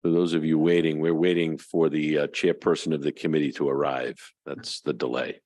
For those of you waiting, we're waiting for the chairperson of the committee to arrive. That's the delay.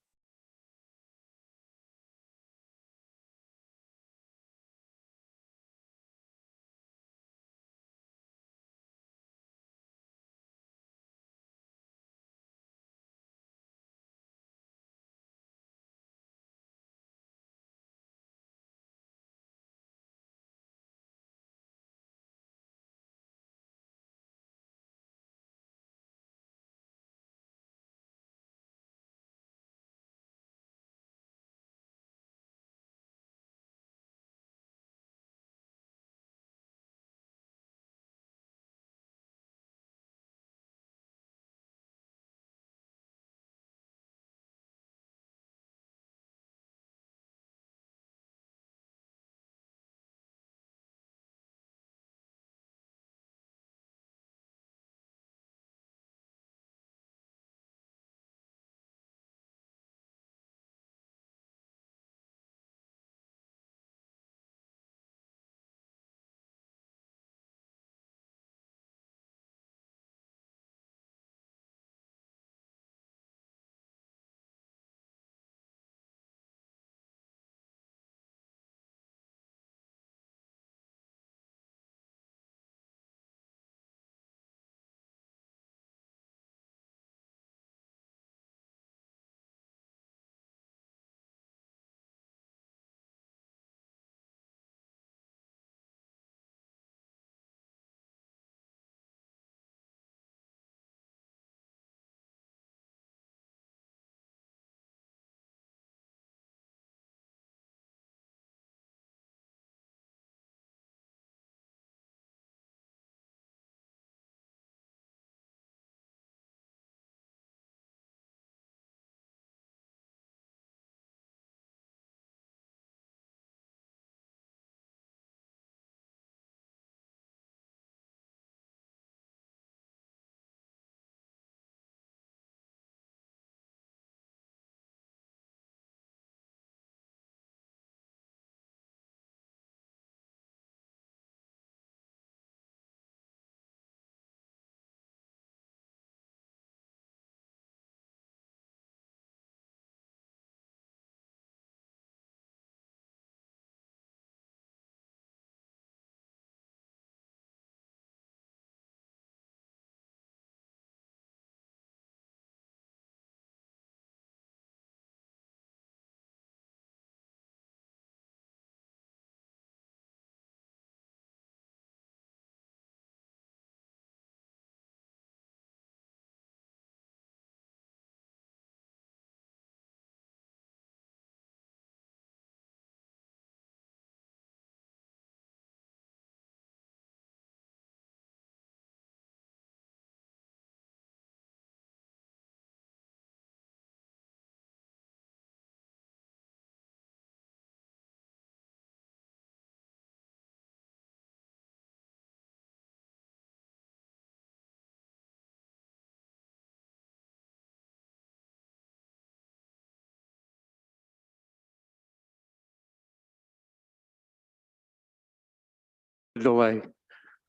Delay.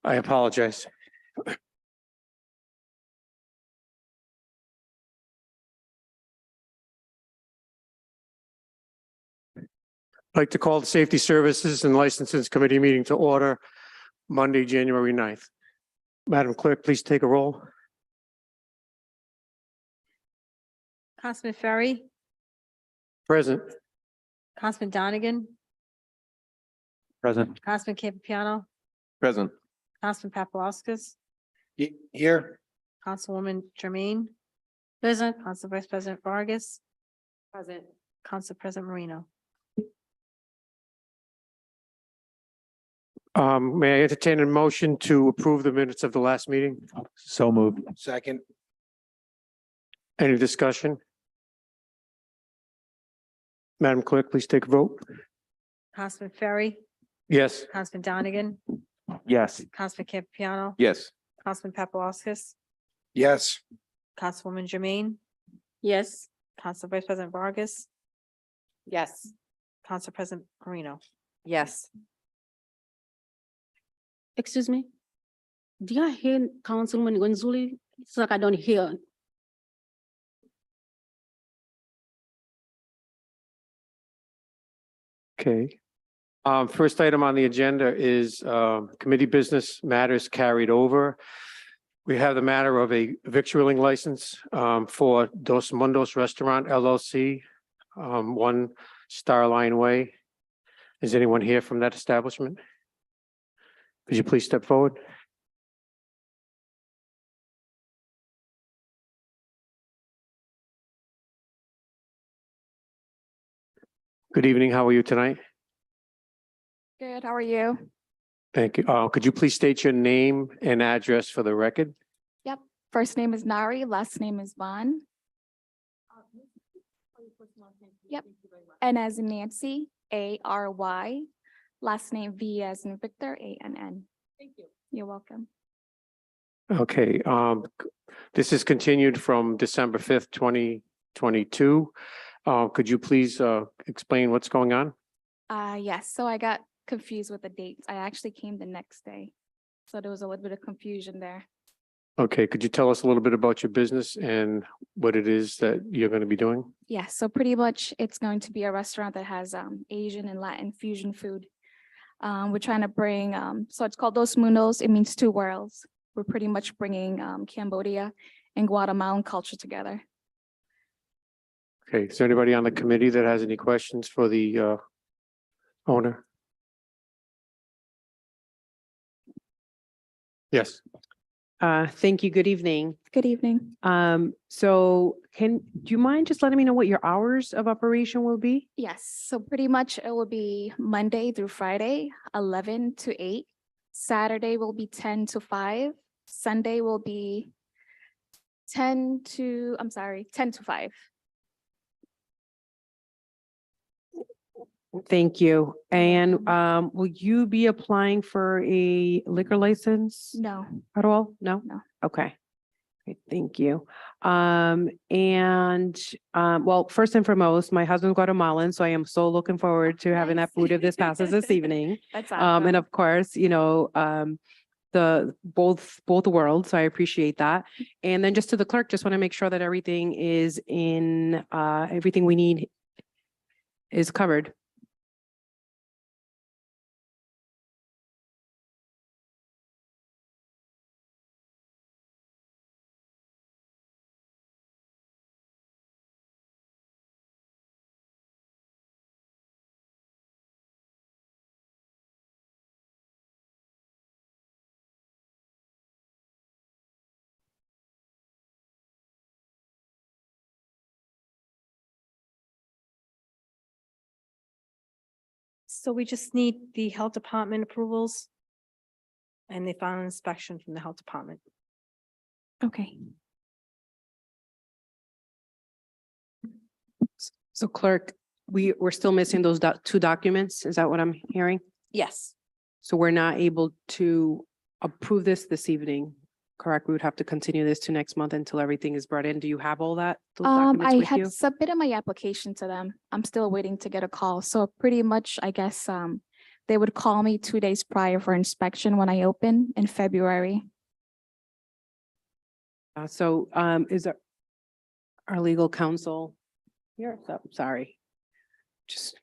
I apologize. I'd like to call the Safety Services and Licenses Committee meeting to order Monday, January 9th. Madam Clerk, please take a roll. Councilman Ferry, Present. Councilman Donegan, Present. Councilman Campiano, Present. Councilman Paplaskas, Here. Councilwoman Jermaine. Present. Council Vice President Vargas. Present. Council President Marino. May I entertain a motion to approve the minutes of the last meeting? So moved. Second. Any discussion? Madam Clerk, please take a vote. Councilman Ferry, Yes. Councilman Donegan, Yes. Councilman Campiano, Yes. Councilman Paplaskas, Yes. Councilwoman Jermaine. Yes. Council Vice President Vargas. Yes. Council President Marino. Yes. Excuse me? Do you hear Councilman Gonzuli? It's like I don't hear. Okay. First item on the agenda is committee business matters carried over. We have the matter of a victualling license for Dos Mundos Restaurant LLC, 1 Starline Way. Is anyone here from that establishment? Could you please step forward? Good evening. How are you tonight? Good, how are you? Thank you. Could you please state your name and address for the record? First name is Nari, last name is Vaughn. Yep. N as in Nancy, A-R-Y, last name V as in Victor, A-N-N. Thank you. You're welcome. Okay, this is continued from December 5th, 2022. Could you please explain what's going on? Yes, so I got confused with the dates. I actually came the next day. So there was a little bit of confusion there. Okay, could you tell us a little bit about your business and what it is that you're going to be doing? Yeah, so pretty much it's going to be a restaurant that has Asian and Latin fusion food. We're trying to bring, so it's called Dos Mundos. It means 2 worlds. We're pretty much bringing Cambodia and Guatemalan culture together. Okay, is there anybody on the committee that has any questions for the owner? Yes. Thank you. Good evening. Good evening. So do you mind just letting me know what your hours of operation will be? Yes, so pretty much it will be Monday through Friday, 11 to 8. Saturday will be 10 to 5. Sunday will be 10 to 5. Thank you. And will you be applying for a liquor license No, at all? No? No. Okay. Okay, thank you. Well, first and foremost, my husband's Guatemalan, so I am so looking forward to having that food if this passes this evening. that's And awesome. of course, the both worlds. So I appreciate that. And then just to the clerk, just want to make sure that everything is in, everything we need is covered. So we just need the health department approvals and the final inspection from the health department. Okay. So clerk, we're still missing those 2 documents. Is that what I'm hearing? Yes. So we're not able to approve this evening, correct? We would have to continue this to next month until everything is brought in. Do you have all that? Those documents I with you? had submitted my application to them. I'm still waiting to get a call. So pretty much, I guess, they would call me 2 days prior for inspection when I open in February. So is our legal counsel here? So, sorry. Just,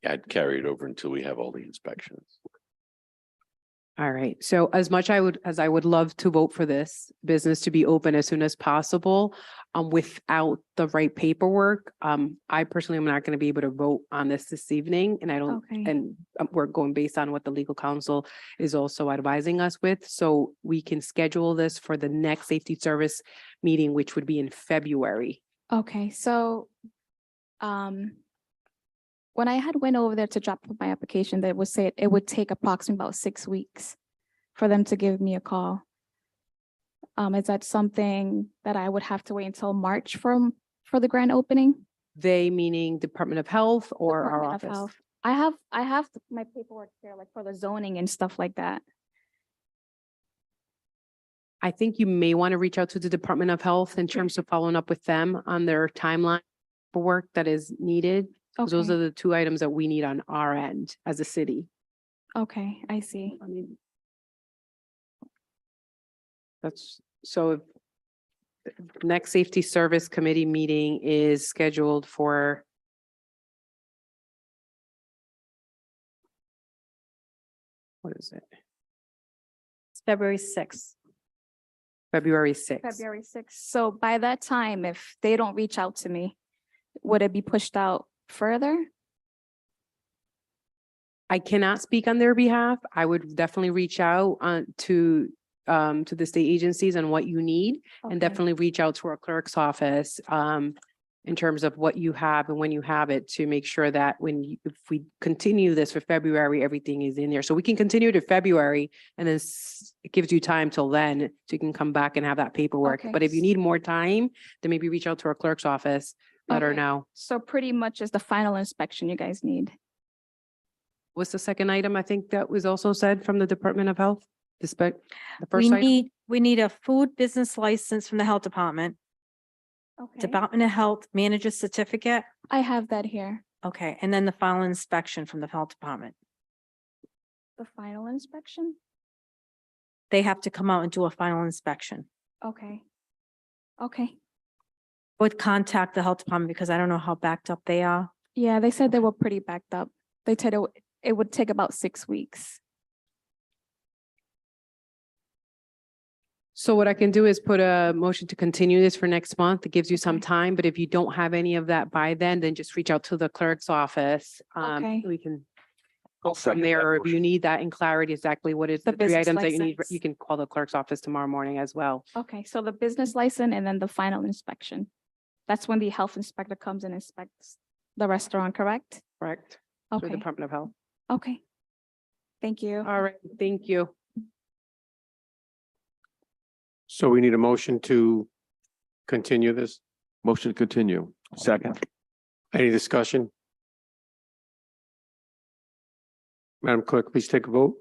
I'd carry it over until we have all the inspections. all right. So as much as I would love to vote for this business to be open as soon as possible, without the right paperwork, I personally am not going to be able to vote on this evening, and I don't, Okay. and we're going based on what the legal counsel is also advising us with. So we can schedule this for the next safety service meeting, which would be in February. Okay, so when I had went over there to drop off my application, they would say it would take approximately about 6 weeks for them to give me a call. Is that something that I would have to wait until March for the grand opening? They meaning Department of Health or our Department of office? Health. I have my paperwork there, like for the zoning and stuff like that. I think you may want to reach out to the Department of Health in terms of following up with them on their timeline for work that is needed. 'Cause those are Okay, the 2 items that we need on our end as a city. okay, I see. I mean, That's, so next Safety Service Committee meeting is scheduled for what is it? It's February 6th. February 6th. February 6th. So by that time, if they don't reach out to me, would it be pushed out further? I cannot speak on their behalf. I would definitely reach out to the state agencies on what you need and Okay. definitely reach out to our clerk's office in terms of what you have and when you have it to make sure that if we continue this for February, everything is in there. So we can continue to February and then it gives you time till then so you can come back and have that paperwork. Okay. But if you need more time, then maybe reach out to our clerk's office, let her Okay. know. So pretty much is the final inspection you guys need. What's the second item? I think that was also said from the Department of Health. The We first item. need a food business license from the health department, Okay. Department of Health Manager Certificate. I have that here. Okay, and then the final inspection from the health department. The final inspection? They have to come out and do a final inspection. Okay. Okay. Would contact the health department because I don't know how backed up they are. Yeah, they said they were pretty backed up. They said it would take about 6 weeks. So what I can do is put a motion to continue this for next month. It gives you some Okay. time, but if you don't have any of that by then just reach out to the clerk's office. Okay. We can I'll go from second there, that or if you motion. need that in clarity, exactly what is The the three business items that you need, license. you can call the clerk's office tomorrow morning as well. Okay, so the business license and then the final inspection. That's when the health inspector comes and inspects the restaurant, correct? Correct? Through the Okay, Department of Health. okay. Thank you. All right, thank you. So we need a motion to continue this. Motion to continue. Second. Any discussion? Madam Clerk, please take a vote.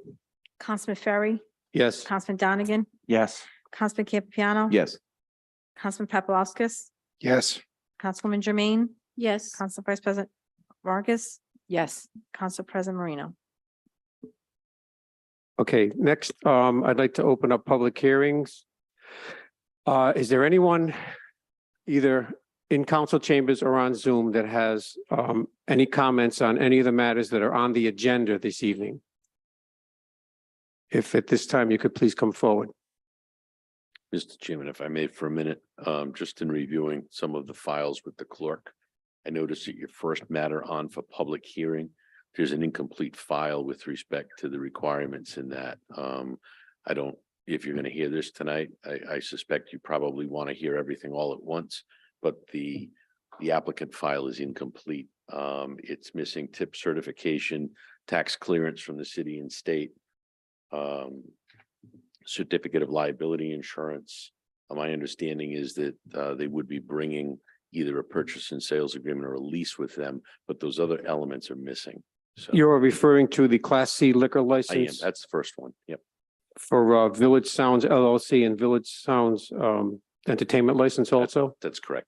Councilman Ferry, Yes. Councilman Donegan, Yes. Councilman Campiano. Yes. Councilman Paplaskas, Yes. Councilwoman Jermaine, Yes. Council Vice President Vargas, Yes. Council President Marino. Okay, next, I'd like to open up public hearings. Is there anyone either in council chambers or on Zoom that has any comments on any of the matters that are on the agenda this evening? If at this time you could please come forward. Mr. Chairman, if I may for a minute, just in reviewing some of the files with the clerk, I noticed that your first matter on for public hearing, there's an incomplete file with respect to the requirements in that. I don't, if you're going to hear this tonight, I suspect you probably want to hear everything all at once, but the applicant file is incomplete. It's missing tip certification, tax clearance from the city and state, certificate of liability insurance. My understanding is that they would be bringing either a purchase and sales agreement or a lease with them, but those other elements are missing. So You're referring to the Class C liquor I am, license that's the first one. Yep. for Village Sounds LLC and Village Sounds entertainment license also? That's correct.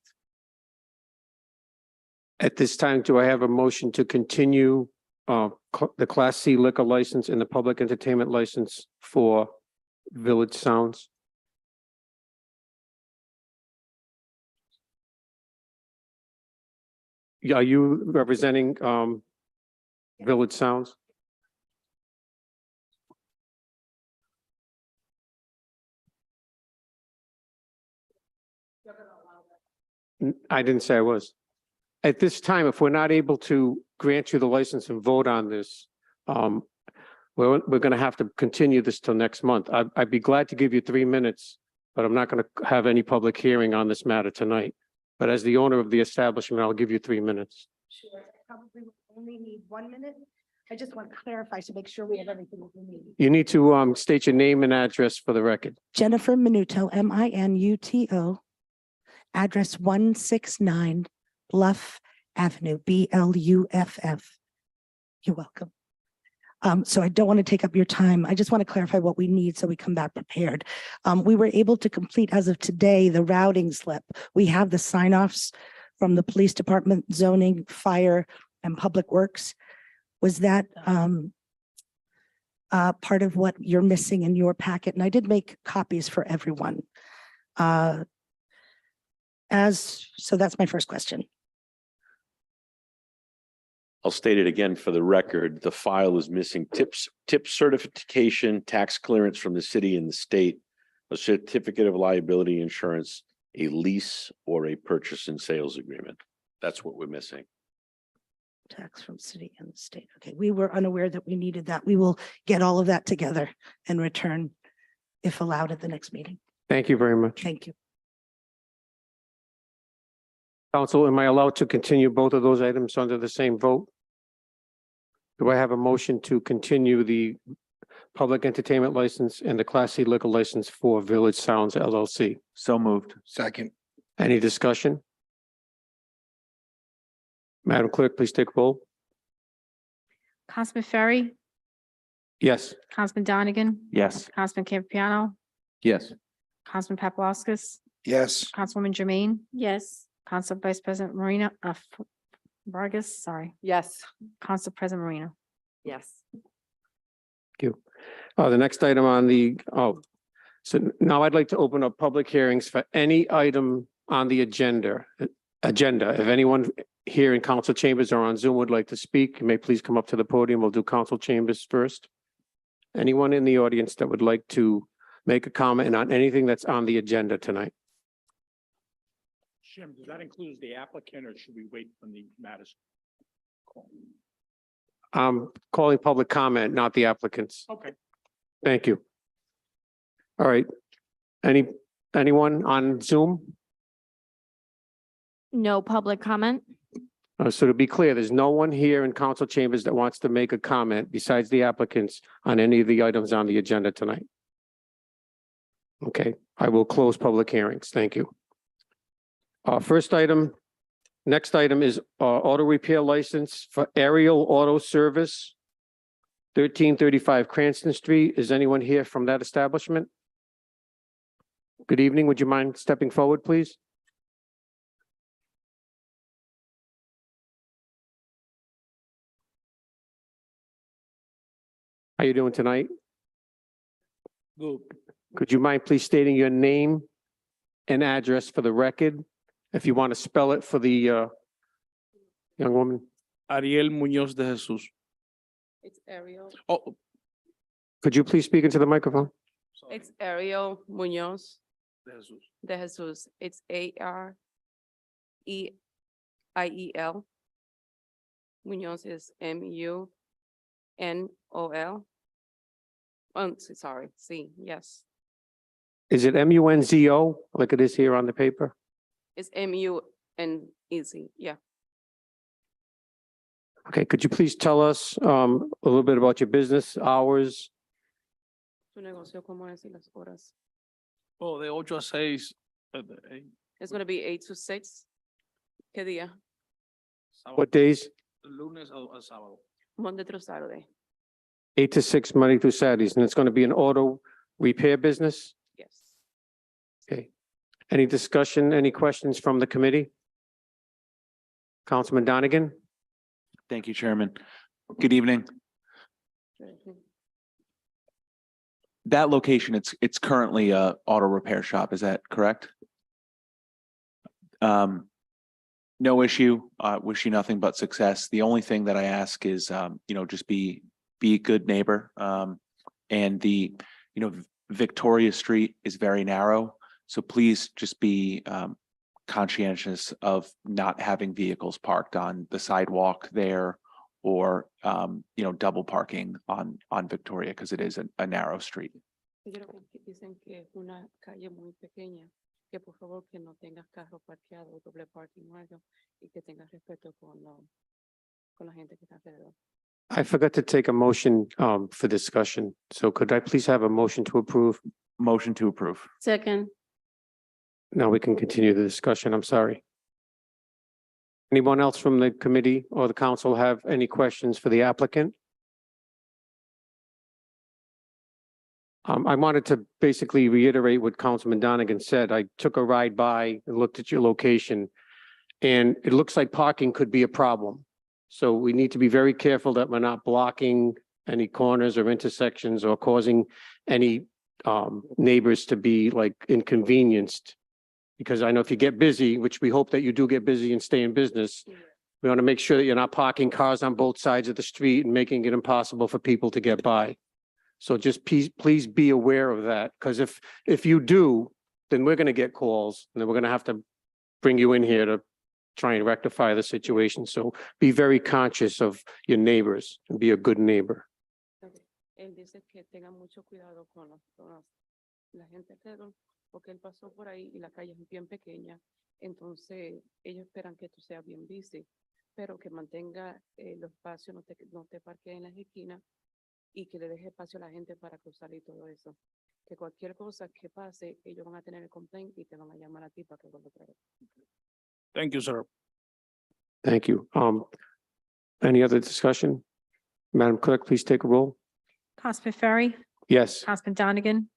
At this time, do I have a motion to continue the Class C liquor license and the public entertainment license for Village Sounds? Are you representing Village Sounds? I didn't say I was. At this time, if we're not able to grant you the license and vote on this, we're going to have to continue this till next month. I'd be glad to give you 3 minutes, but I'm not going to have any public hearing on this matter tonight. But as the owner of the establishment, I'll give you 3 minutes. Sure, I probably would only need 1 minute. I just want to clarify to make sure we have everything that we need. You need to state your name and address for the record. Jennifer Minuto, Minuto, address 169 Bluff Avenue, BLUFF. You're welcome. So I don't want to take up your time. I just want to clarify what we need so we come back prepared. We were able to complete as of today, the routing slip. We have the sign-offs from the police department, zoning, fire, and public works. Was that part of what you're missing in your packet, and I did make copies for everyone. So that's my first question. I'll state it again for the record. The file is missing tip certification, tax clearance from the city and the state, a certificate of liability insurance, a lease, or a purchase and sales agreement. That's what we're missing. Tax from city and the state. Okay, we were unaware that we needed that. We will get all of that together and return if allowed at the next meeting. Thank you very much. Thank you. Council, am I allowed to continue both of those items under the same vote? Do I have a motion to continue the public entertainment license and the Class C liquor license for Village Sounds LLC? So moved. Second. Any discussion? Madam Clerk, please take roll. Councilman Ferry, Yes. Councilman Donegan, Yes. Councilman Campiano, Yes. Councilman Paplaskas, Yes. Councilwoman Jermaine, Yes. Council Vice President Marina, Vargas, sorry, Yes. Council President Marina. Yes. The next item on so now I'd like to open up public hearings for any item on the agenda. If anyone here in council chambers or on Zoom would like to speak, you may please come up to the podium. We'll do council chambers first. Anyone in the audience that would like to make a comment on anything that's on the agenda tonight? Jim, does that include the applicant or should we wait for the matters? I'm calling public comment, not the applicants. Okay. Thank you. All right. Anyone on Zoom? No public comment. So to be clear, there's no one here in council chambers that wants to make a comment besides the applicants on any of the items on the agenda tonight. Okay, I will close public hearings. Thank you. Next item is auto repair license for Aerial Auto Service, 1335 Cranston Street. Is anyone here from that establishment? Good evening. Would you mind stepping forward, please? How you doing tonight? Good. Could you mind please stating your name and address for the record? If you want to spell it for the young woman. Ariel Muñoz de Jesús. It's Ariel. Oh, Could you please speak into the microphone? It's Ariel Muñoz de Jesús. de Jesus. It's AREIEL. Muñoz is MUNOL. Sorry, C, yes. Is it MUNZO like it is here on the paper? It's MUNEZ, yeah. Okay, could you please tell us a little bit about your business hours? Su negocio, ¿cómo es y las horas? Oh, de 8 a 6. It's gonna be 8 to 6. ¿Qué día? What days? Lunes a sábado. Monday through Saturday, 8 to 6, Monday through Saturdays, and it's going to be an auto repair business? yes. Okay. Any discussion, any questions from the committee? Councilman Donegan? Thank you, Chairman. Good evening. That location, it's currently a auto repair shop, is that correct? No issue. Wish you nothing but success. The only thing that I ask is, just be a good neighbor. And Victoria Street is very narrow. So please just be conscientious of not having vehicles parked on the sidewalk there or, double parking on Victoria because it is a narrow street. Dicen que es una calle muy pequeña, que por favor que no tengas carro parqueado, doble parking o algo, y que tengas respeto con la gente que está alrededor. I forgot to take a motion for discussion. So could I please have a motion to approve? Motion to approve. Second. Now we can continue the discussion. I'm sorry. Anyone else from the committee or the council have any questions for the applicant? I wanted to basically reiterate what Councilman Donegan said. I took a ride by and looked at your location, and it looks like parking could be a problem. So we need to be very careful that we're not blocking any corners or intersections or causing any neighbors to be like inconvenienced. Because I know if you get busy, which we hope that you do get busy and stay in business, we want to make sure that you're not parking cars on both sides of the street and making it impossible for people to get by. So just please be aware of that, because if you do, then we're going to get calls and then we're going to have to bring you in here to try and rectify the situation. So be very conscious of your neighbors and be a good neighbor. Ok. Él dice que tengan mucho cuidado con la gente alrededor, porque él pasó por ahí y la calle es bien pequeña, entonces ellos esperan que tú seas bien busy, pero que mantenga los espacios, no te parques en las esquinas y que le deje espacio a la gente para cruzar y todo eso. Que cualquier cosa que pase, ellos van a tener el complaint y te van a llamar a ti para que vuelva otra vez. Thank you, sir. Thank you. Any other discussion? Madam Clerk, please take a roll. Councilman Ferry, Yes. Councilman Donegan,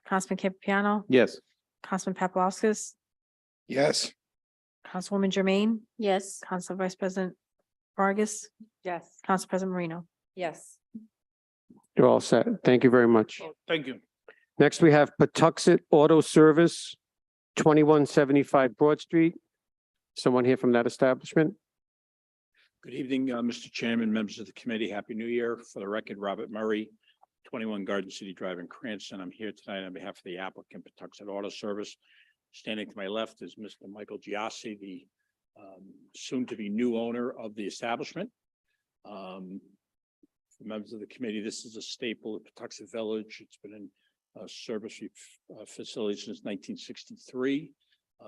Councilman Campiano, Yes. Councilman Paplaskas, Yes. Councilwoman Jermaine, Yes. Council Vice President Vargas, Yes. Council President Marino. Yes. You're all set. Thank you very much. Thank you. Next, we have Patuxent Auto Service, 2175 Broad Street. Someone here from that establishment? Good evening, Mr. Chairman, members of the committee. Happy New Year. For the record, Robert Murray, 21 Garden City Drive in Cranston. I'm here tonight on behalf of the applicant, Patuxent Auto Service. Standing to my left is Mr. Michael Giassi, the soon-to-be new owner of the establishment. For members of the committee, this is a staple of Patuxent Village. It's been in service facility since 1963.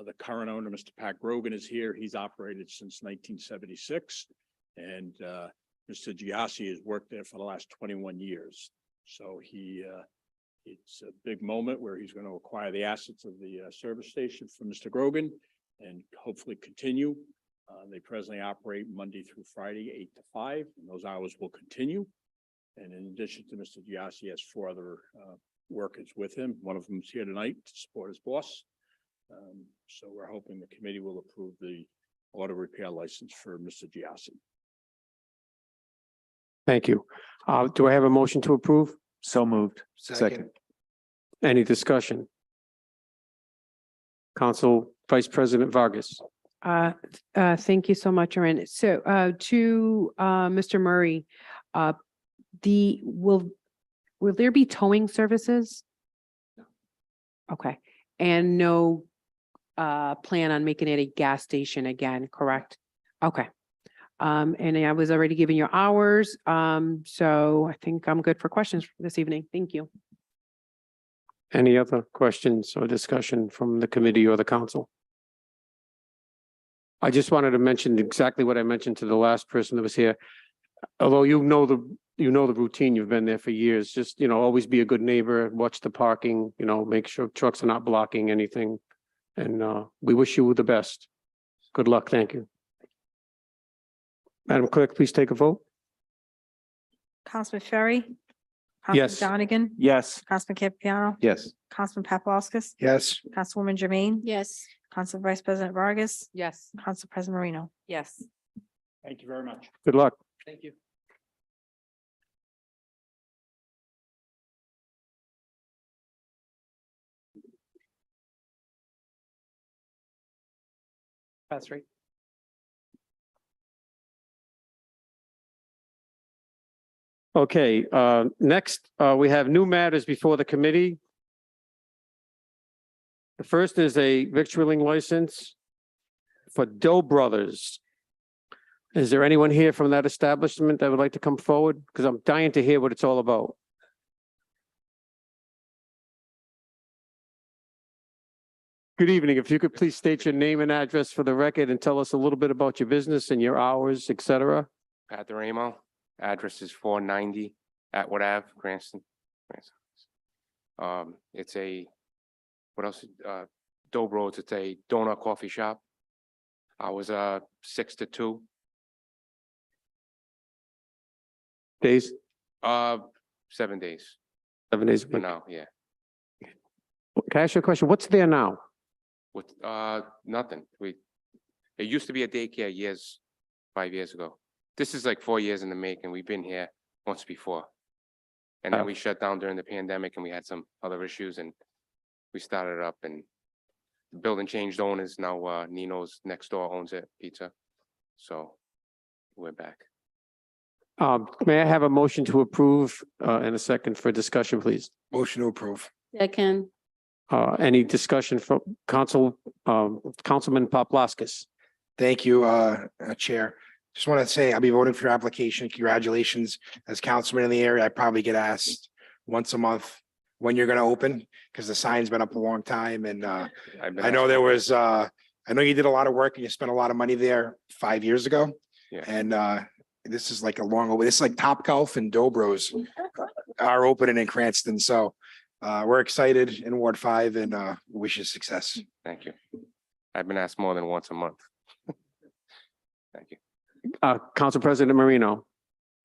The current owner, Mr. Pat Grogan, is here. He's operated since 1976. And Mr. Giassi has worked there for the last 21 years. So it's a big moment where he's going to acquire the assets of the service station from Mr. Grogan and hopefully continue. They presently operate Monday through Friday, 8 to 5, and those hours will continue. And in addition to Mr. Giassi, he has 4 other workers with him. One of them is here tonight to support his boss. So we're hoping the committee will approve the auto repair license for Mr. Giassi. Thank you. Do I have a motion to approve? So moved. Second. Any discussion? Council Vice President Vargas. Thank you so much, Aaron. So, to, Mr. Murray, will there be towing services? Okay, and no, plan on making it a gas station again, correct? Okay. And I was already giving your hours, so I think I'm good for questions this evening. Thank you. Any other questions or discussion from the committee or the council? I just wanted to mention exactly what I mentioned to the last person that was here. Although you know the routine, you've been there for years, just, always be a good neighbor, watch the parking, make sure trucks are not blocking anything. And we wish you the best. Good luck. Thank you. Madam Clerk, please take a vote. Councilman Ferry. Yes. Councilman Donegan, Yes. Councilman Campiano, Yes. Councilman Paplaskas, Yes. Councilwoman Jermaine, Yes. Council Vice President Vargas, Yes. Council President Marino. Yes. Thank you very much. Good luck. Thank you. That's right. Okay, next, we have new matters before the committee. The first is a victualling license for Doe Brothers. Is there anyone here from that establishment that would like to come forward? Because I'm dying to hear what it's all about. Good evening. If you could please state your name and address for the record and tell us a little bit about your business and your hours, et cetera. Pat Doramo, address is 490 Atwood Ave, Cranston. It's what else? Dobro's, it's a donut coffee shop. I was 6 to 2. Days, 7 days 7 days a for week. now, yeah. Can I ask you a question? What's there now? With nothing. It used to be a daycare 5 years ago. This is like 4 years in the making. We've been here once before. And then Oh. we shut down during the pandemic and we had some other issues and we started up and the building changed owners. Now, Nino's next door owns it, pizza. So we're back. May I have a motion to approve, and a second for discussion, please? Motion to approve. Second. Any discussion from Councilman Paplaskas? Thank you, Chair. Just want to say I'll be voting for your application. Congratulations. As councilman in the area, I probably get asked once a month when you're going to open because the sign's been up a long time. And I know there was, I know you did a lot of work and you spent a lot of money there 5 years ago. Yeah. And this is like a long, this is like Topgolf and Dobro's are opening in Cranston. So we're excited in Ward 5 and wish you success. Thank you. I've been asked more than once a month. Thank you. Council President Marino.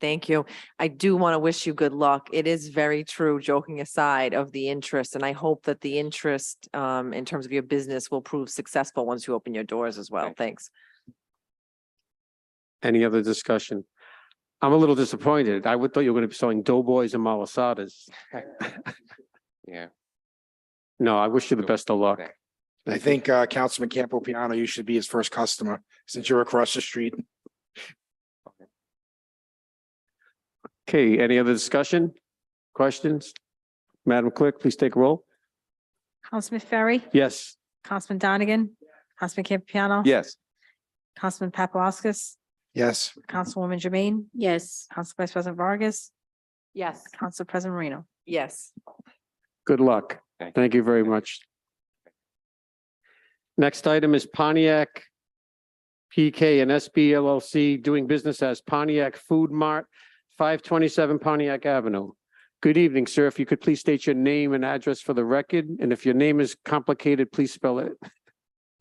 Thank you. I do want to wish you good luck. It is very true, joking aside, of the interest, and I hope that the interest in terms of your business will prove successful once you open your doors as well. Thanks. Any other discussion? I'm a little disappointed. I would thought you were going to be selling Doughboys and Malasadas. Yeah. No, I wish you the best of luck. I think Councilman Campo Piano, you should be his first customer since you're across the street. Okay, any other discussion? Questions? Madam Clerk, please take a roll. Councilman Ferry, Yes. Councilman Donegan, Councilman Campiano. Yes. Councilman Paplaskas, Yes. Councilwoman Jermaine. Yes. Council Vice President Vargas, Yes. Council President Marino. Yes. Good luck. Thank you. Thank you very much. Next item is Pontiac PK and SB LLC doing business as Pontiac Food Mart, 527 Pontiac Avenue. Good evening, sir. If you could please state your name and address for the record, and if your name is complicated, please spell it.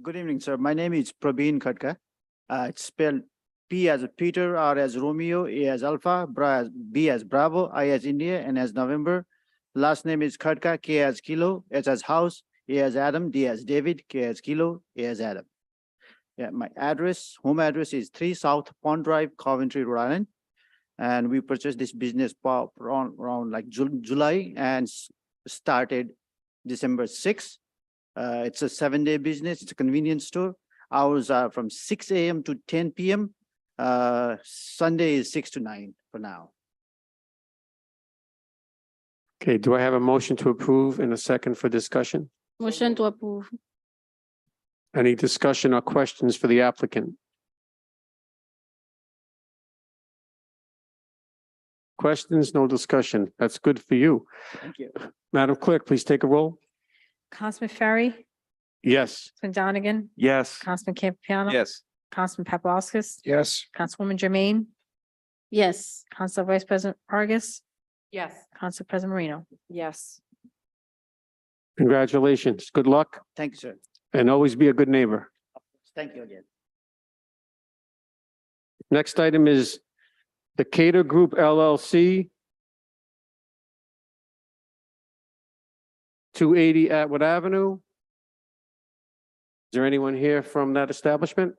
Good evening, sir. My name is Prabeen Khatka. It's spelled P as Peter, R as Romeo, A as Alpha, B as Bravo, I as India, and as November. Last name is Khatka, K as Kilo, H as House, A as Adam, D as David, K as Kilo, A as Adam. Yeah, my address, home address is 3 South Pond Drive, Coventry, Rhode Island. And we purchased this business around like July and started December 6th. It's a 7-day business. It's a convenience store. Hours are from 6 a.m. to 10 p.m. Sunday is 6 to 9 for now. Okay, do I have a motion to approve and a second for discussion? Motion to approve. Any discussion or questions for the applicant? Questions, no discussion. That's good for you. Thank you. Madam Clerk, please take a roll. Councilman Ferry, Yes. Councilman Donegan, Yes. Councilman Campiano. Yes. Councilman Paplaskas, Yes. Councilwoman Jermaine. Yes. Council Vice President Vargas, Yes. Council President Marino. Yes. Congratulations. Good luck Thank you, sir. and always be a good neighbor. Thank you again. Next item is the Cater Group LLC. 280 Atwood Avenue. Is there anyone here from that establishment?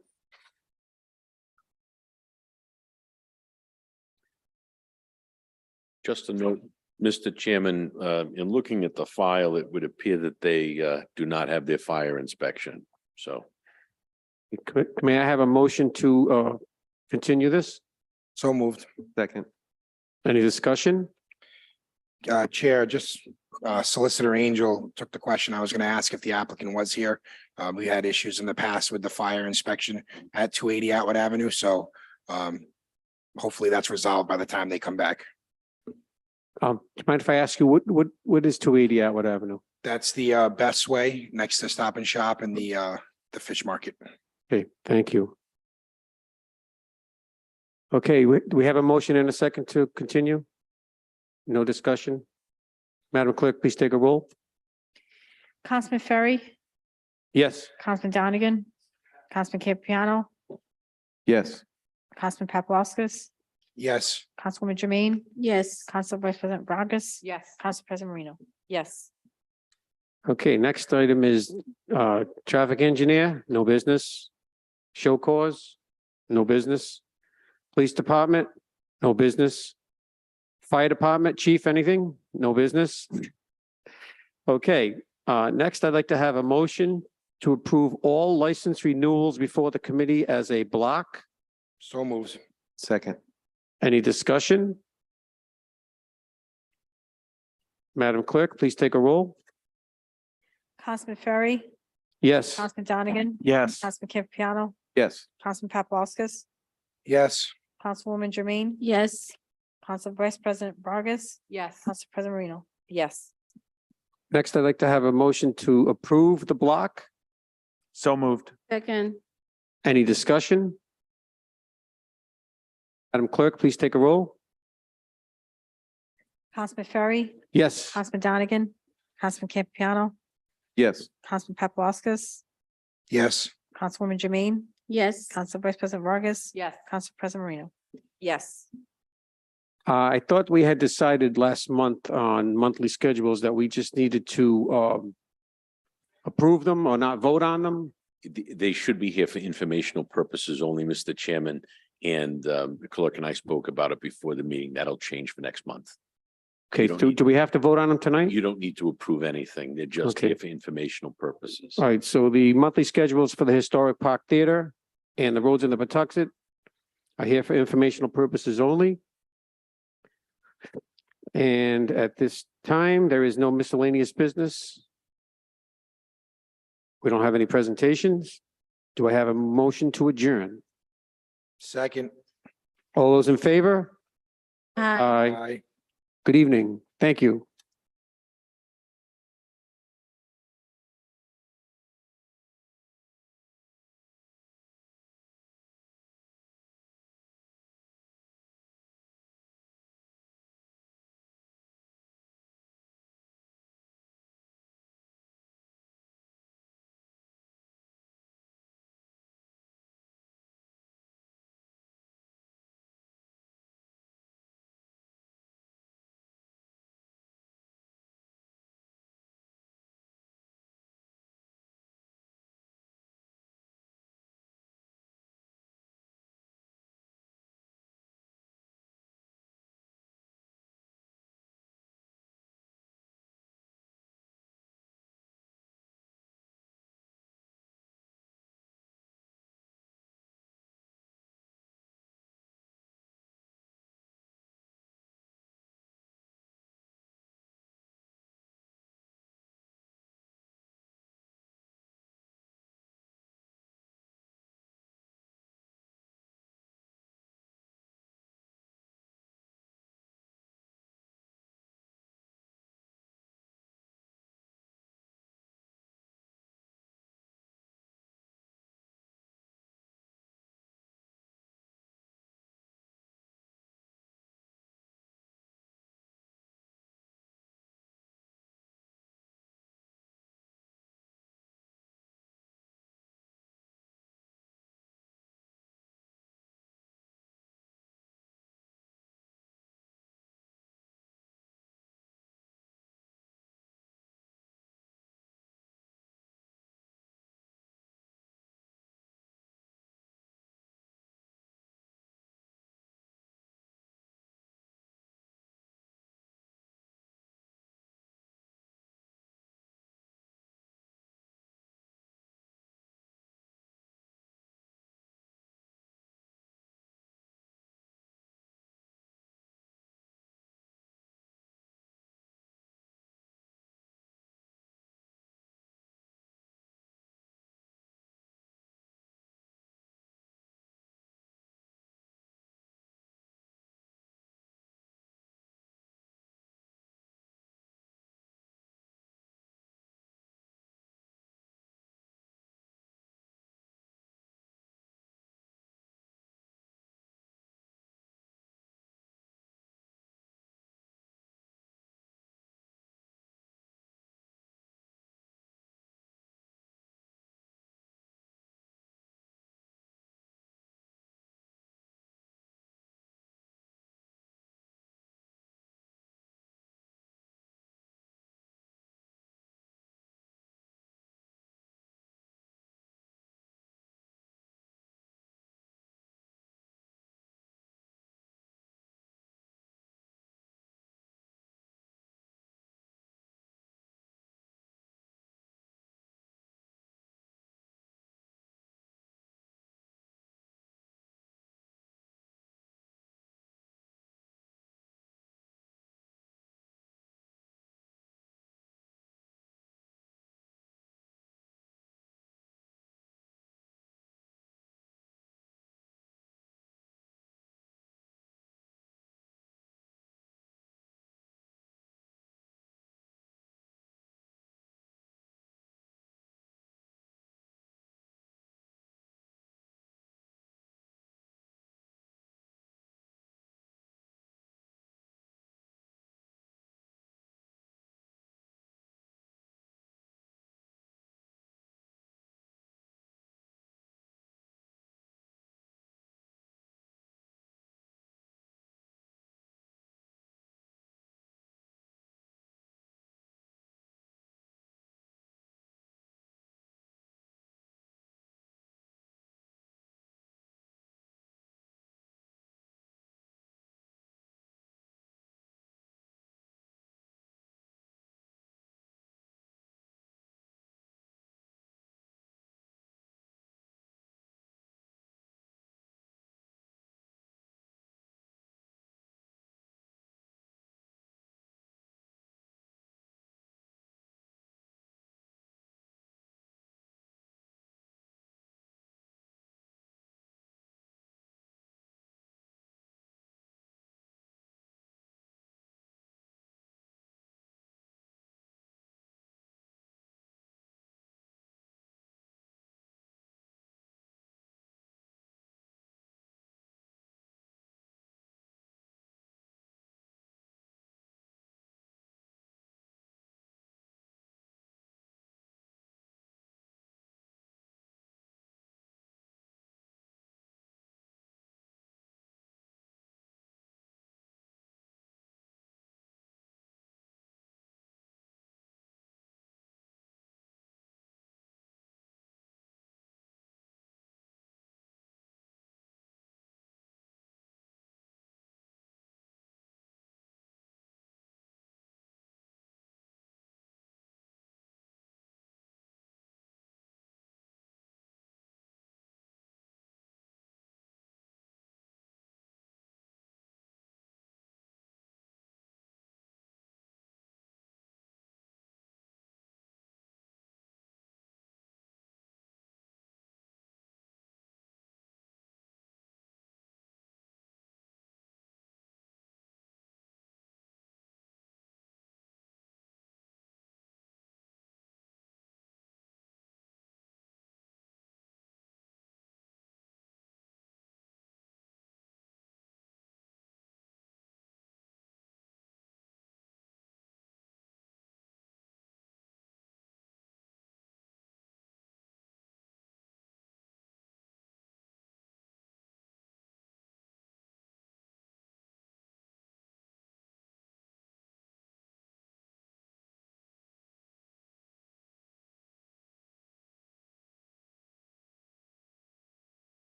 Just a note, Mr. Chairman, in looking at the file, it would appear that they do not have their fire inspection. So May I have a motion to continue this? So moved. Second. Any discussion? Chair, just Solicitor Angel took the question. I was going to ask if the applicant was here. We had issues in the past with the fire inspection at 280 Atwood Avenue, so hopefully that's resolved by the time they come back. Do you mind if I ask you, what is 280 Atwood Avenue? That's the Best Way next to Stop and Shop and the fish market. Okay, thank you. Okay, we have a motion and a second to continue? No discussion? Madam Clerk, please take a roll. Councilman Ferry, Yes. Councilman Donegan, Councilman Campiano, Yes. Councilman Paplaskas, Yes. Councilwoman Jermaine. Yes. Council Vice President Vargas, Yes. Council President Marino. Yes. Okay, next item is traffic engineer, no business. Show cause, no business. Police department, no business. Fire Department, Chief, anything? No business? Okay, next I'd like to have a motion to approve all license renewals before the committee as a block. So moves. Second. Any discussion? Madam Clerk, please take a roll. Councilman Ferry, Yes. Councilman Donegan, Yes. Councilman Campiano, Yes. Councilman Paplaskas, Yes. Councilwoman Jermaine, Yes. Council Vice President Vargas, Yes. Council President Marino. Yes. Next, I'd like to have a motion to approve the block. So moved. Second. Any discussion? Madam Clerk, please take a roll. Councilman Ferry, Yes. Councilman Donegan, Councilman Campiano, Yes. Councilman Paplaskas, Yes. Councilwoman Jermaine, Yes. Council Vice President Vargas, Yes. Council President Marino. Yes. I thought we had decided last month on monthly schedules that we just needed to approve them or not vote on them. They should be here for informational purposes only, Mr. Chairman. And the clerk and I spoke about it before the meeting. That'll change for next month. Okay, don't do need- do we have to vote on them tonight? You don't need to approve anything. They're just Okay. here for informational purposes. All right, so the monthly schedules for the Historic Park Theater and the roads in the Patuxent are here for informational purposes only. And at this time, there is no miscellaneous business. We don't have any presentations. Do I have a motion to adjourn? Second. All those in favor? Aye. Aye. Good evening. Thank you.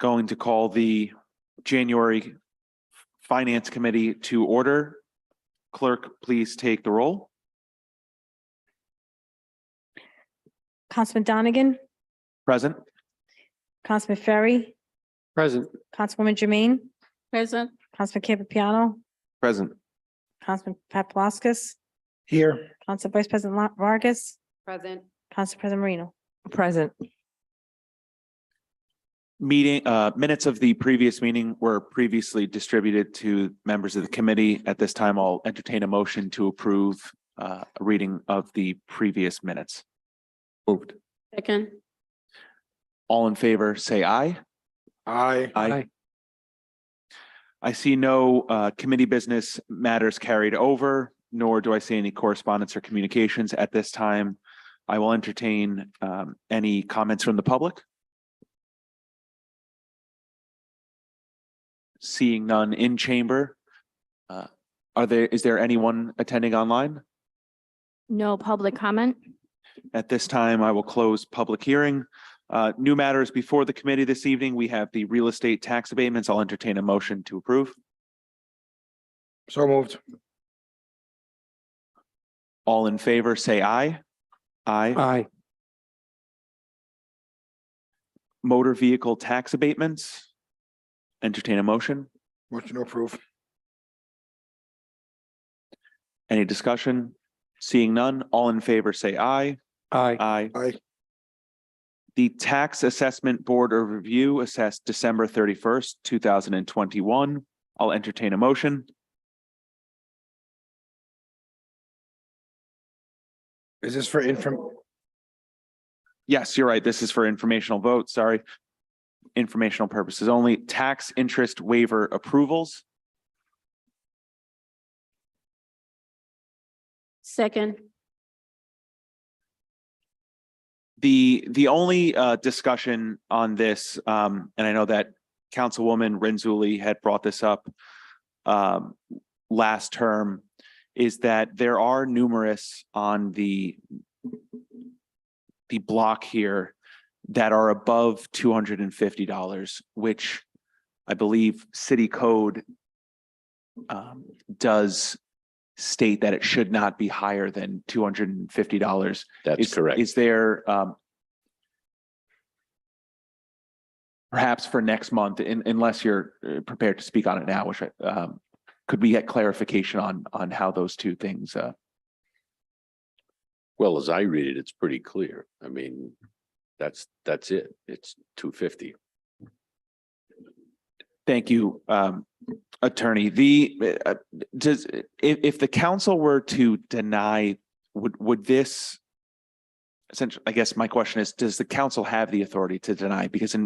Going to call the January Finance Committee to order. Clerk, please take the roll. Councilman Donegan, Present. Councilman Ferry, Present. Councilwoman Jermaine. Present. Councilman Campiano, Present. Councilman Paplaskas, Here. Council Vice President Vargas, Present. Council President Marino. Present. Meeting, minutes of the previous meeting were previously distributed to members of the committee. At this time, I'll entertain a motion to approve a reading of the previous minutes. Moved. Second. All in favor, say aye. Aye. Aye. I see no committee business matters carried over, nor do I see any correspondence or communications at this time. I will entertain any comments from the public. Seeing none in chamber. Is there anyone attending online? No public comment. At this time, I will close public hearing. New matters before the committee this evening. We have the real estate tax abatements. I'll entertain a motion to approve. So moved. All in favor, say aye. Aye. Aye. Motor vehicle tax abatements. Entertain a motion. Motion to approve. Any discussion? Seeing none, all in favor, say aye. Aye. Aye. Aye. The Tax Assessment Board of Review assessed December 31st, 2021. I'll entertain a motion. Is this for Yes, you're right. This is for informational vote. Sorry. Informational purposes only. Tax interest waiver approvals. Second. The only discussion on this, and I know that Councilwoman Renzulli had brought this up last term, is that there are numerous on the block here that are above $250, which I believe city code does state that it should not be higher than $250. That's correct. Is there perhaps for next month, unless you're prepared to speak on it now, which could we get clarification on how those two things? Well, as I read it, it's pretty clear. I mean, that's it. It's 250. Thank you, Attorney. If the council were to deny, would this essentially, I guess my question is, does the council have the authority to deny? Because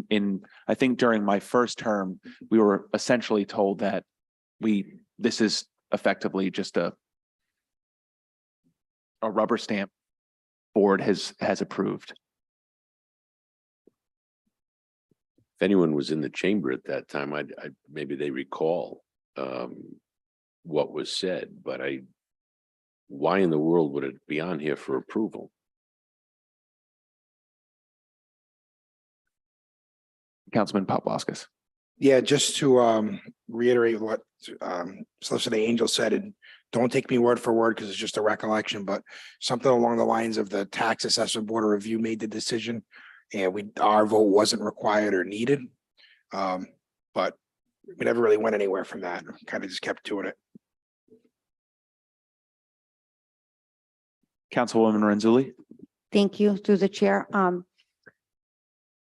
I think during my first term, we were essentially told that this is effectively just a rubber stamp board has approved. If anyone was in the chamber at that time, maybe they recall what was said, but why in the world would it be on here for approval? Councilman Paplaskas. Yeah, just to reiterate what Solicitor Angel said, and don't take me word for word because it's just a recollection, but something along the lines of the Tax Assessment Board of Review made the decision and our vote wasn't required or needed. But we never really went anywhere from that. Kind of just kept doing it. Councilwoman Renzulli. Thank you, through the chair.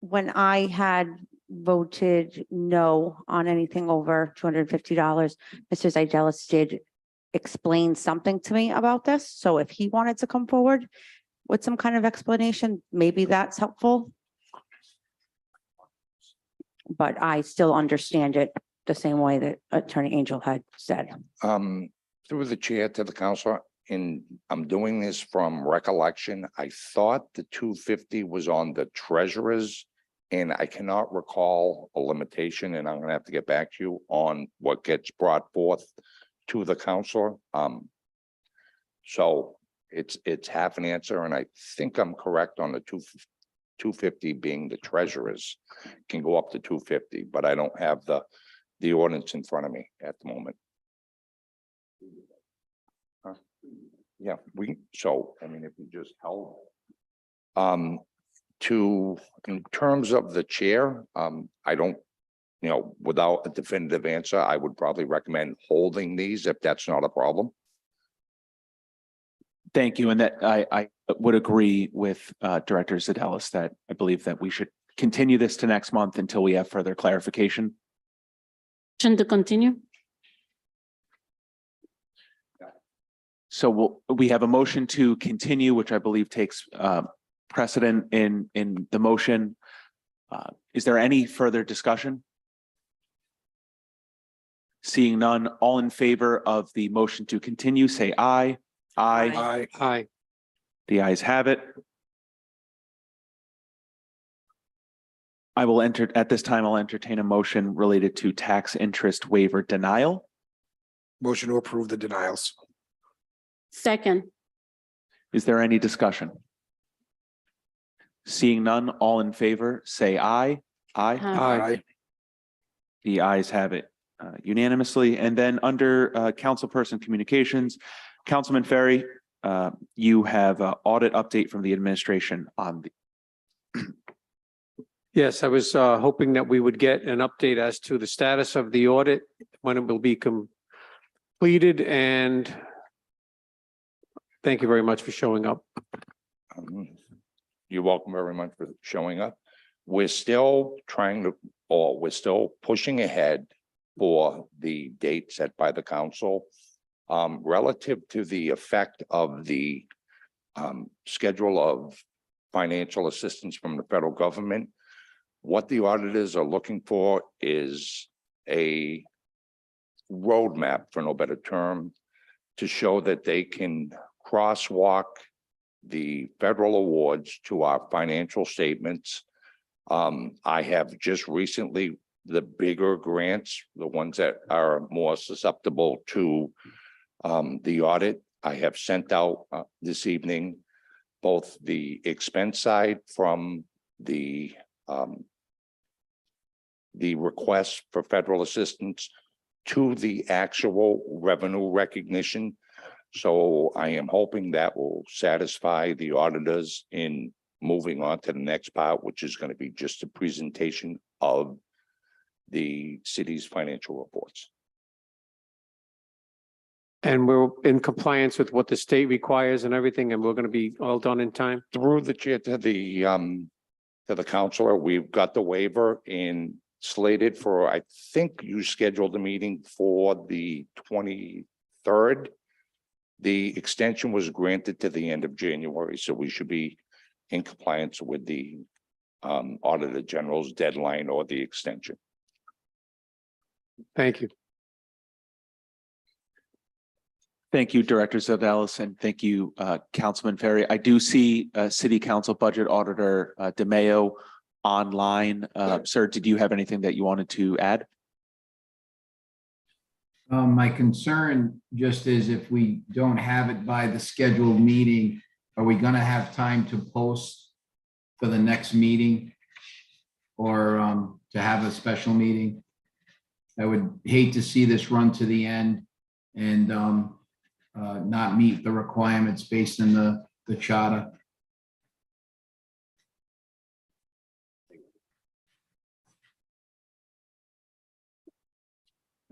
When I had voted no on anything over $250, Mr. Zidelis did explain something to me about this. So if he wanted to come forward with some kind of explanation, maybe that's helpful. But I still understand it the same way that Attorney Angel had said. Through the chair to the council, and I'm doing this from recollection. I thought the 250 was on the treasurer's, and I cannot recall a limitation, and I'm gonna have to get back to you on what gets brought forth to the council. So it's half an answer, and I think I'm correct on the 250 being the treasurer's, can go up to 250, but I don't have the ordinance in front of me at the moment. Huh? Yeah, I mean, if you just held. In terms of the chair, I don't, without a definitive answer, I would probably recommend holding these if that's not a problem. Thank you. And that I would agree with Director Zadelis that I believe that we should continue this to next month until we have further clarification. Motion to continue? So we have a motion to continue, which I believe takes precedent in the motion. Is there any further discussion? Seeing none, all in favor of the motion to continue, say aye. Aye. Aye. The ayes have it. At this time, I'll entertain a motion related to tax interest waiver denial. Motion to approve the denials. Second. Is there any discussion? Seeing none, all in favor, say aye. Aye. Aye. The ayes have it unanimously. And then under councilperson communications, Councilman Ferry, you have an audit update from the administration on the. Yes, I was hoping that we would get an update as to the status of the audit, when it will be completed, and thank you very much for showing up. You're welcome very much for showing up. We're still we're still pushing ahead for the date set by the council. Relative to the effect of the schedule of financial assistance from the federal government, what the auditors are looking for is a roadmap, for no better term, to show that they can crosswalk the federal awards to our financial statements. I have just recently, the bigger grants, the ones that are more susceptible to the audit, I have sent out this evening, both the expense side from the request for federal assistance to the actual revenue recognition. So I am hoping that will satisfy the auditors in moving on to the next part, which is going to be just a presentation of the city's financial reports. And we're in compliance with what the state requires and everything, and we're going to be all done in time. Through the chair to the counselor, we've got the waiver and slated for, I think you scheduled the meeting for the 23rd. The extension was granted to the end of January, so we should be in compliance with the Auditor General's deadline or the extension. Thank you. Thank you, Director Zadelis, and thank you, Councilman Ferry. I do see City Council Budget Auditor DeMayo online. Sir, did you have anything that you wanted to add? My concern just is if we don't have it by the scheduled meeting, are we gonna have time to post for the next meeting? Or to have a special meeting? I would hate to see this run to the end and not meet the requirements based on the charter.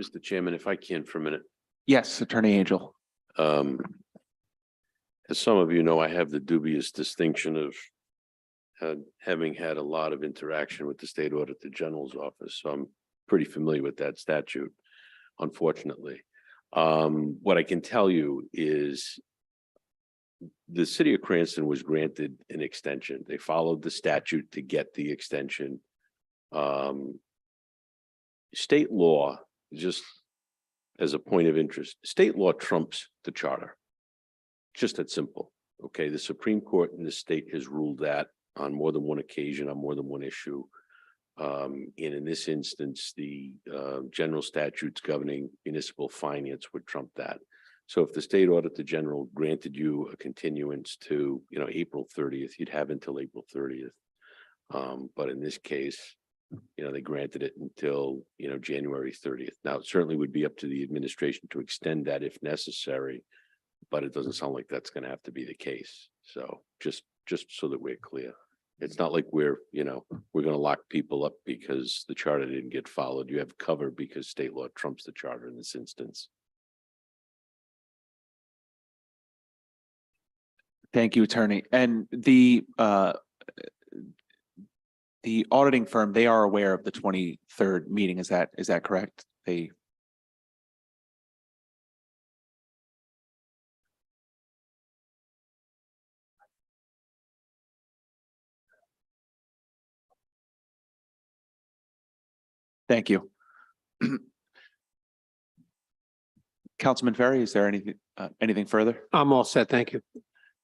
Mr. Chairman, if I can for a minute. Yes, Attorney Angel. As some of you know, I have the dubious distinction of having had a lot of interaction with the State Auditor General's office. So I'm pretty familiar with that statute, unfortunately. What I can tell you is the city of Cranston was granted an extension. They followed the statute to get the extension. State law, just as a point of interest, state law trumps the charter. Just that simple. Okay, the Supreme Court in the state has ruled that on more than one occasion, on more than one issue. And in this instance, the general statutes governing municipal finance would trump that. So if the State Auditor General granted you a continuance to, April 30th, you'd have until April 30th. But in this case, they granted it until, January 30th. Now, it certainly would be up to the administration to extend that if necessary, but it doesn't sound like that's gonna have to be the case. So just so that we're clear. It's not like we're gonna lock people up because the charter didn't get followed. You have cover because state law trumps the charter in this instance. Thank you, Attorney. And the auditing firm, they are aware of the 23rd meeting. Is that correct? Thank you. Councilman Ferry, is there anything further? I'm all set. Thank you.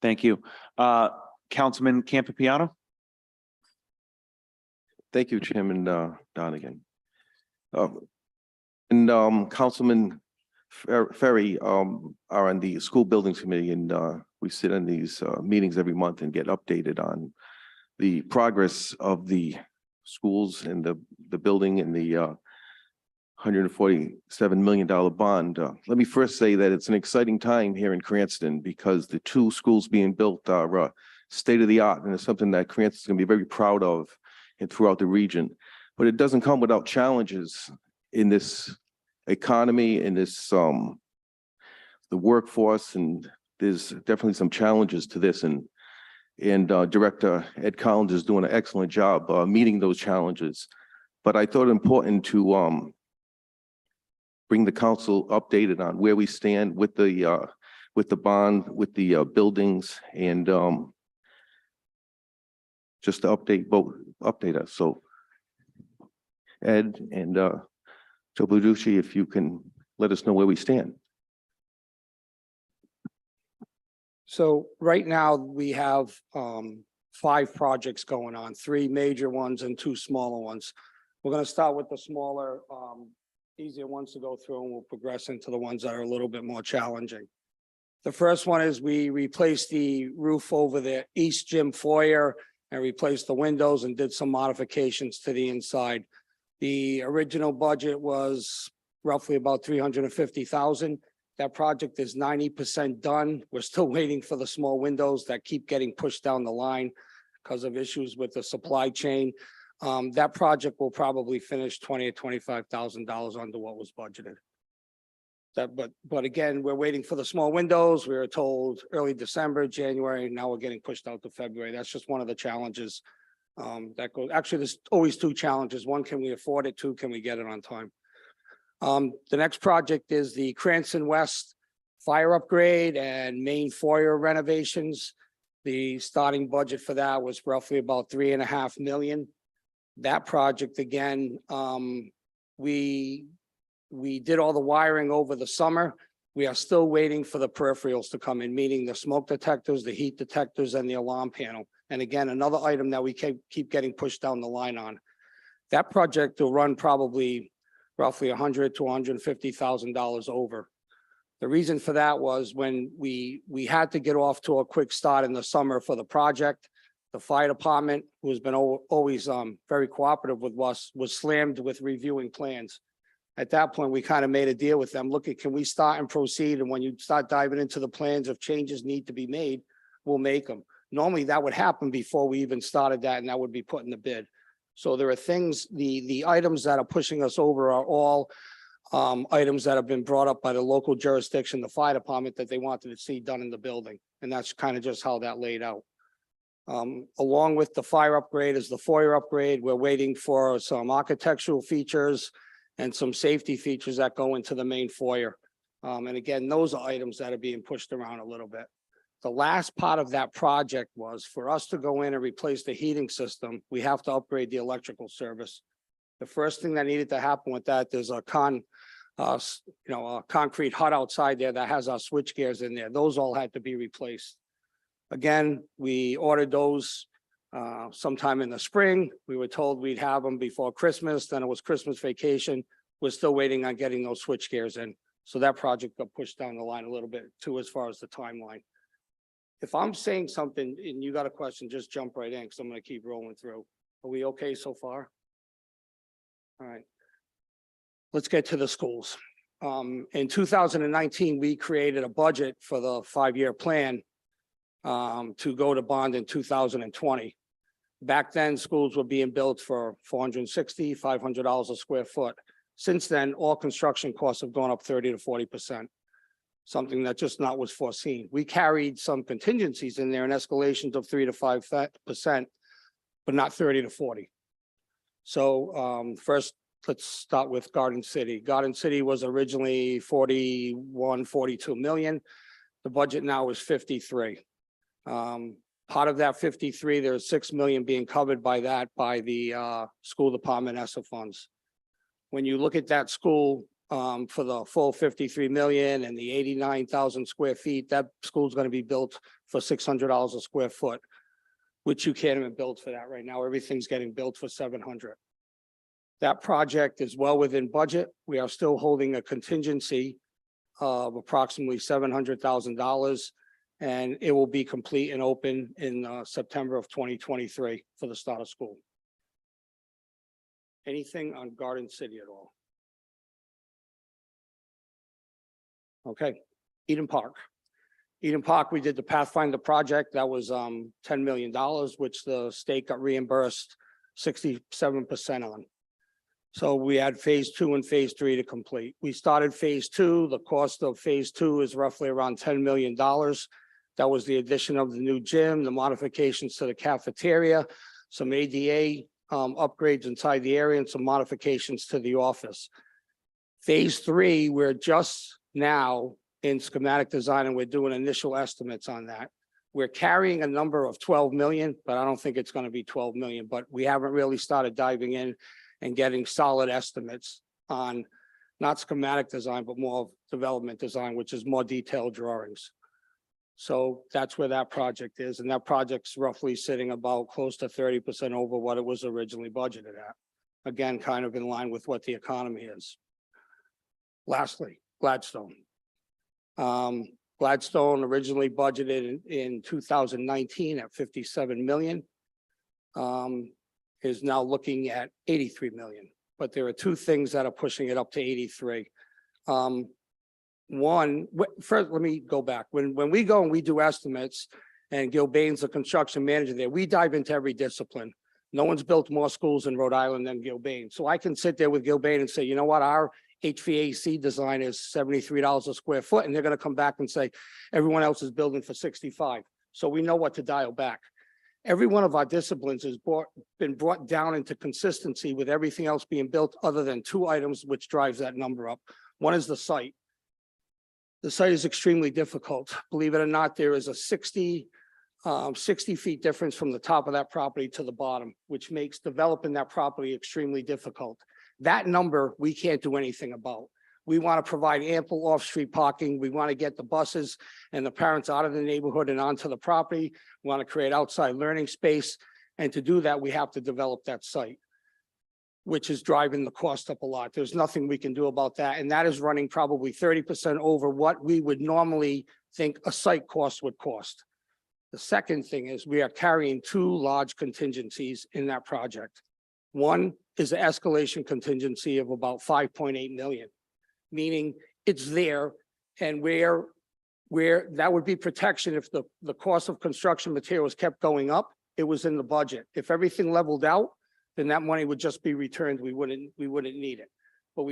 Thank you. Councilman Campiano? Thank you, Chairman Donegan. Councilman Ferry are on the School Buildings Committee, and we sit in these meetings every month and get updated on the progress of the schools and the building and the $147 million bond. Let me first say that it's an exciting time here in Cranston because the two schools being built are state of the art, and it's something that Cranston's going to be very proud of and throughout the region. But it doesn't come without challenges in this economy, in this the workforce, and there's definitely some challenges to this. And Director Ed Collins is doing an excellent job meeting those challenges. But I thought it important to bring the council updated on where we stand with the bond, with the buildings, and just to update us. So Ed and Joe Buducci, if you can let us know where we stand. So right now we have 5 projects going on, 3 major ones and 2 smaller ones. We're going to start with the smaller, easier ones to go through, and we'll progress into the ones that are a little bit more challenging. The first one is we replaced the roof over the East Gym foyer and replaced the windows and did some modifications to the inside. The original budget was roughly about $350,000. That project is 90% done. We're still waiting for the small windows that keep getting pushed down the line because of issues with the supply chain. That project will probably finish $20,000 to $25,000 under what was budgeted. But again, we're waiting for the small windows. We were told early December, January. Now we're getting pushed out to February. That's just one of the challenges that goes. Actually, there's always 2 challenges. 1, can we afford it? 2, can we get it on time? The next project is the Cranston West fire upgrade and main foyer renovations. The starting budget for that was roughly about $3.5 million. That project, again, we did all the wiring over the summer. We are still waiting for the peripherals to come in, meaning the smoke detectors, the heat detectors, and the alarm panel. And again, another item that we keep getting pushed down the line on. That project will run probably roughly $100,000 to $150,000 over. The reason for that was when we had to get off to a quick start in the summer for the project. The fire department, who has been always very cooperative with us, was slammed with reviewing plans. At that point, we kind of made a deal with them. Look, can we start and proceed? And when you start diving into the plans, if changes need to be made, we'll make them. Normally that would happen before we even started that, and that would be put in the bid. So there are things, the items that are pushing us over are all items that have been brought up by the local jurisdiction, the fire department, that they wanted to see done in the building. And that's kind of just how that laid out. Along with the fire upgrade is the foyer upgrade. We're waiting for some architectural features and some safety features that go into the main foyer. And again, those are items that are being pushed around a little bit. The last part of that project was for us to go in and replace the heating system. We have to upgrade the electrical service. The first thing that needed to happen with that, there's a concrete hut outside there that has our switch gears in there. Those all had to be replaced. Again, we ordered those sometime in the spring. We were told we'd have them before Christmas. Then it was Christmas vacation. We're still waiting on getting those switch gears in. So that project got pushed down the line a little bit too, as far as the timeline. If I'm saying something and you got a question, just jump right in because I'm going to keep rolling through. Are we okay so far? All right. Let's get to the schools. In 2019, we created a budget for the 5-year plan to go to bond in 2020. Back then, schools were being built for $460, $500 a square foot. Since then, all construction costs have gone up 30 to 40%, something that just not was foreseen. We carried some contingencies in there and escalations of 3 to 5%, but not 30 to 40. So first, let's start with Garden City. Garden City was originally 41, 42 million. The budget now is 53. Part of that 53, there's 6 million being covered by the school department ESSA funds. When you look at that school for the full 53 million and the 89,000 square feet, that school's going to be built for $600 a square foot, which you can't even build for that right now. Everything's getting built for 700. That project is well within budget. We are still holding a contingency of approximately $700,000, and it will be complete and open in September of 2023 for the start of school. Anything on Garden City at all? Okay, Eden Park. Eden Park, we did the Pathfinder project. That was $10 million, which the state got reimbursed 67% on. So we had phase 2 and phase 3 to complete. We started phase 2. The cost of phase 2 is roughly around $10 million. That was the addition of the new gym, the modifications to the cafeteria, some ADA upgrades inside the area, and some modifications to the office. Phase 3, we're just now in schematic design and we're doing initial estimates on that. We're carrying a number of 12 million, but I don't think it's going to be 12 million, but we haven't really started diving in and getting solid estimates on not schematic design, but more of development design, which is more detailed drawings. So that's where that project is. And that project's roughly sitting about close to 30% over what it was originally budgeted at. Again, kind of in line with what the economy is. Lastly, Gladstone. Gladstone originally budgeted in 2019 at 57 million. Is now looking at 83 million. But there are two things that are pushing it up to 83. One, first, let me go back. When we go and we do estimates, and Gil Bain's the construction manager there, we dive into every discipline. No one's built more schools in Rhode Island than Gil Bain. So I can sit there with Gil Bain and say, you know what, our HVAC design is $73 a square foot, and they're going to come back and say, everyone else is building for 65. So we know what to dial back. Every one of our disciplines has been brought down into consistency with everything else being built other than 2 items, which drives that number up. One is the site. The site is extremely difficult. Believe it or not, there is a 60 feet difference from the top of that property to the bottom, which makes developing that property extremely difficult. That number, we can't do anything about. We want to provide ample off-street parking. We want to get the buses and the parents out of the neighborhood and onto the property. We want to create outside learning space. And to do that, we have to develop that site, which is driving the cost up a lot. There's nothing we can do about that. And that is running probably 30% over what we would normally think a site cost would cost. The second thing is we are carrying 2 large contingencies in that project. One is the escalation contingency of about 5.8 million, meaning it's there, and where that would be protection if the cost of construction materials kept going up, it was in the budget. If everything leveled out, then that money would just be returned. We wouldn't need it. But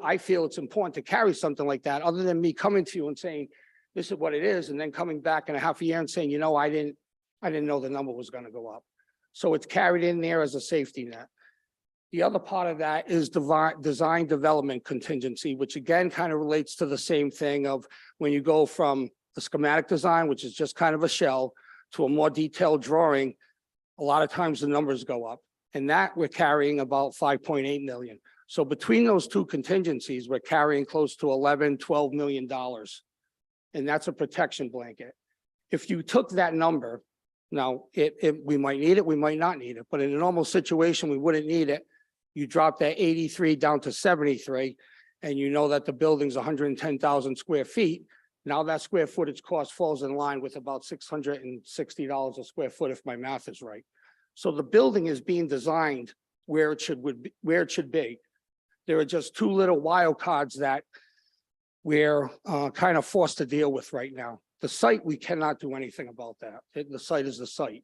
I feel it's important to carry something like that, other than me coming to you and saying, this is what it is, and then coming back in a half a year and saying, you know, I didn't know the number was going to go up. So it's carried in there as a safety net. The other part of that is design development contingency, which again kind of relates to the same thing of when you go from a schematic design, which is just kind of a shell, to a more detailed drawing, a lot of times the numbers go up. And that we're carrying about 5.8 million. So between those 2 contingencies, we're carrying close to $11-12 million. And that's a protection blanket. If you took that number, now we might need it, we might not need it, but in a normal situation, we wouldn't need it. You drop that 83 down to 73, and you know that the building's 110,000 square feet. Now that square footage cost falls in line with about $660 a square foot, if my math is right. So the building is being designed where it where it should be. There are just two little wild cards that we're kind of forced to deal with right now. The site, we cannot do anything about that. The site is the site.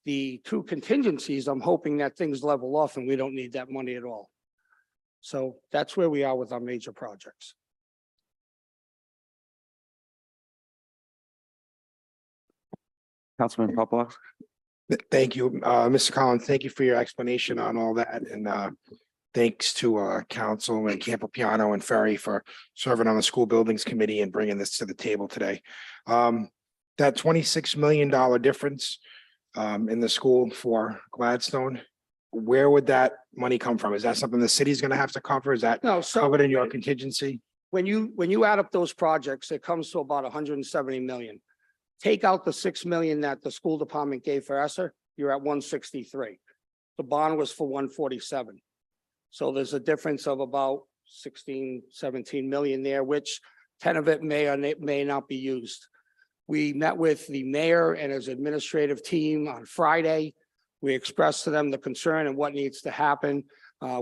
The two contingencies, I'm hoping that things level off and we don't need that money at all. So that's where we are with our major projects. Councilman Popolox. Thank you, Mr. Collins. Thank you for your explanation on all that, and thanks to Councilman Campopiano and Ferry for serving on the School Buildings Committee and bringing this to the table today. That $26 million difference in the school for Gladstone, where would that money come from? Is that something the city's going to have to cover? Is that No, so covered in your contingency? when you add up those projects, it comes to about 170 million. Take out the 6 million that the school department gave for ESSER, you're at 163. The bond was for 147. So there's a difference of about 16, 17 million there, which 10 of it may or may not be used. We met with the mayor and his administrative team on Friday. We expressed to them the concern and what needs to happen.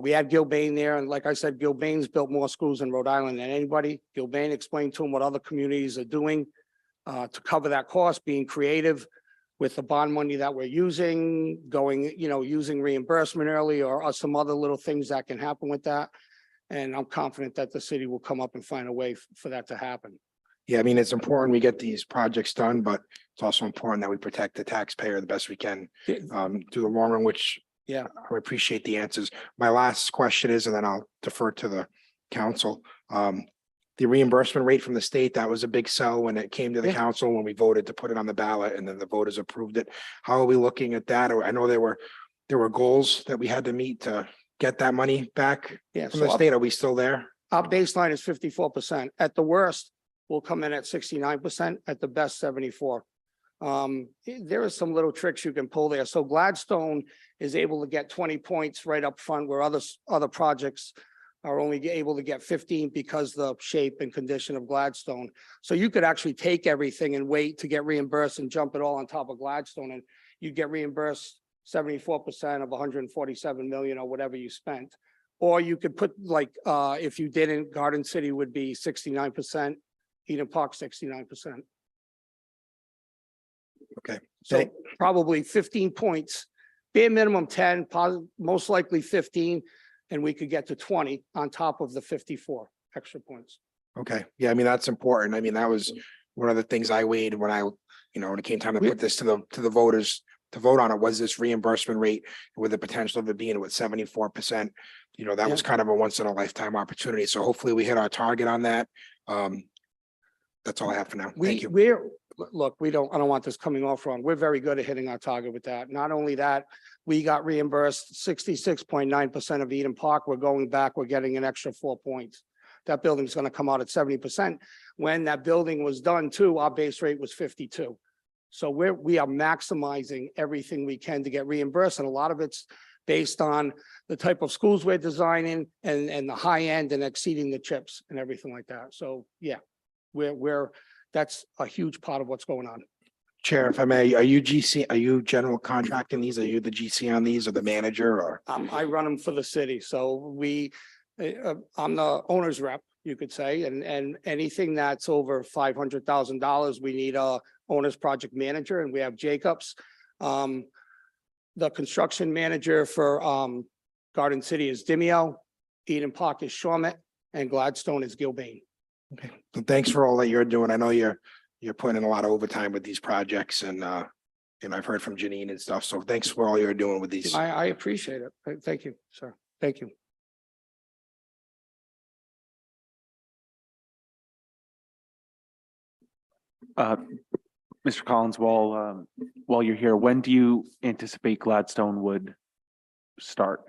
We had Gilbane there, and like I said, Gilbane's built more schools in Rhode Island than anybody. Gilbane explained to them what other communities are doing to cover that cost, being creative with the bond money that we're using, using reimbursement early or some other little things that can happen with that. And I'm confident that the city will come up and find a way for that to happen. Yeah, I mean, it's important we get these projects done, but it's also important that we protect the taxpayer the best we can do the long run, which Yeah. I appreciate the answers. My last question is, and then I'll defer to the council. The reimbursement rate from the state, that was a big sell when it came to the council, when we voted to put it on the ballot and then the voters approved it. How are we looking at that? Or I know there were goals that we had to meet to get that money back Yeah, from so the state. Are we still there? our baseline is 54%. At the worst, we'll come in at 69%, at the best 74%. There are some little tricks you can pull there. So Gladstone is able to get 20 points right up front where other projects are only able to get 15 because the shape and condition of Gladstone. So you could actually take everything and wait to get reimbursed and jump it all on top of Gladstone, and you'd get reimbursed 74% of 147 million or whatever you spent. Or you could put if you didn't, Garden City would be 69%, Eden Park 69%. Okay. So probably 15 points, bare minimum 10, most likely 15, and we could get to 20 on top of the 54 extra points. Okay, yeah, I mean, that's important. I mean, that was one of the things I weighed when when it came time to put this to the voters to vote on it, was this reimbursement rate with the potential of it being with 74%. That was kind of a once in a lifetime opportunity. So hopefully we hit our target on that. That's all I have for now. Thank you. I don't want this coming off wrong. We're very good at hitting our target with that. Not only that, we got reimbursed 66.9% of Eden Park. We're going back, we're getting an extra 4 points. That building's going to come out at 70%. When that building was done too, our base rate was 52. So we are maximizing everything we can to get reimbursed. And a lot of it's based on the type of schools we're designing and the high end and exceeding the chips and everything like that. So yeah, that's a huge part of what's going on. Chair, if I may, are you general contracting these? Are you the GC on these or the manager or? I run them for the city, so I'm the owner's rep, you could say, and anything that's over $500,000, we need a owner's project manager, and we have Jacobs. The construction manager for Garden City is Dimeo, Eden Park is Shawmut, and Gladstone is Gilbane. Okay, so thanks for all that you're doing. I know you're putting in a lot of overtime with these projects, and I've heard from Janine and stuff. So thanks for all you're doing with these. I appreciate it. Thank you, sir. Thank you. Mr. Collins, while you're here, when do you anticipate Gladstone would start?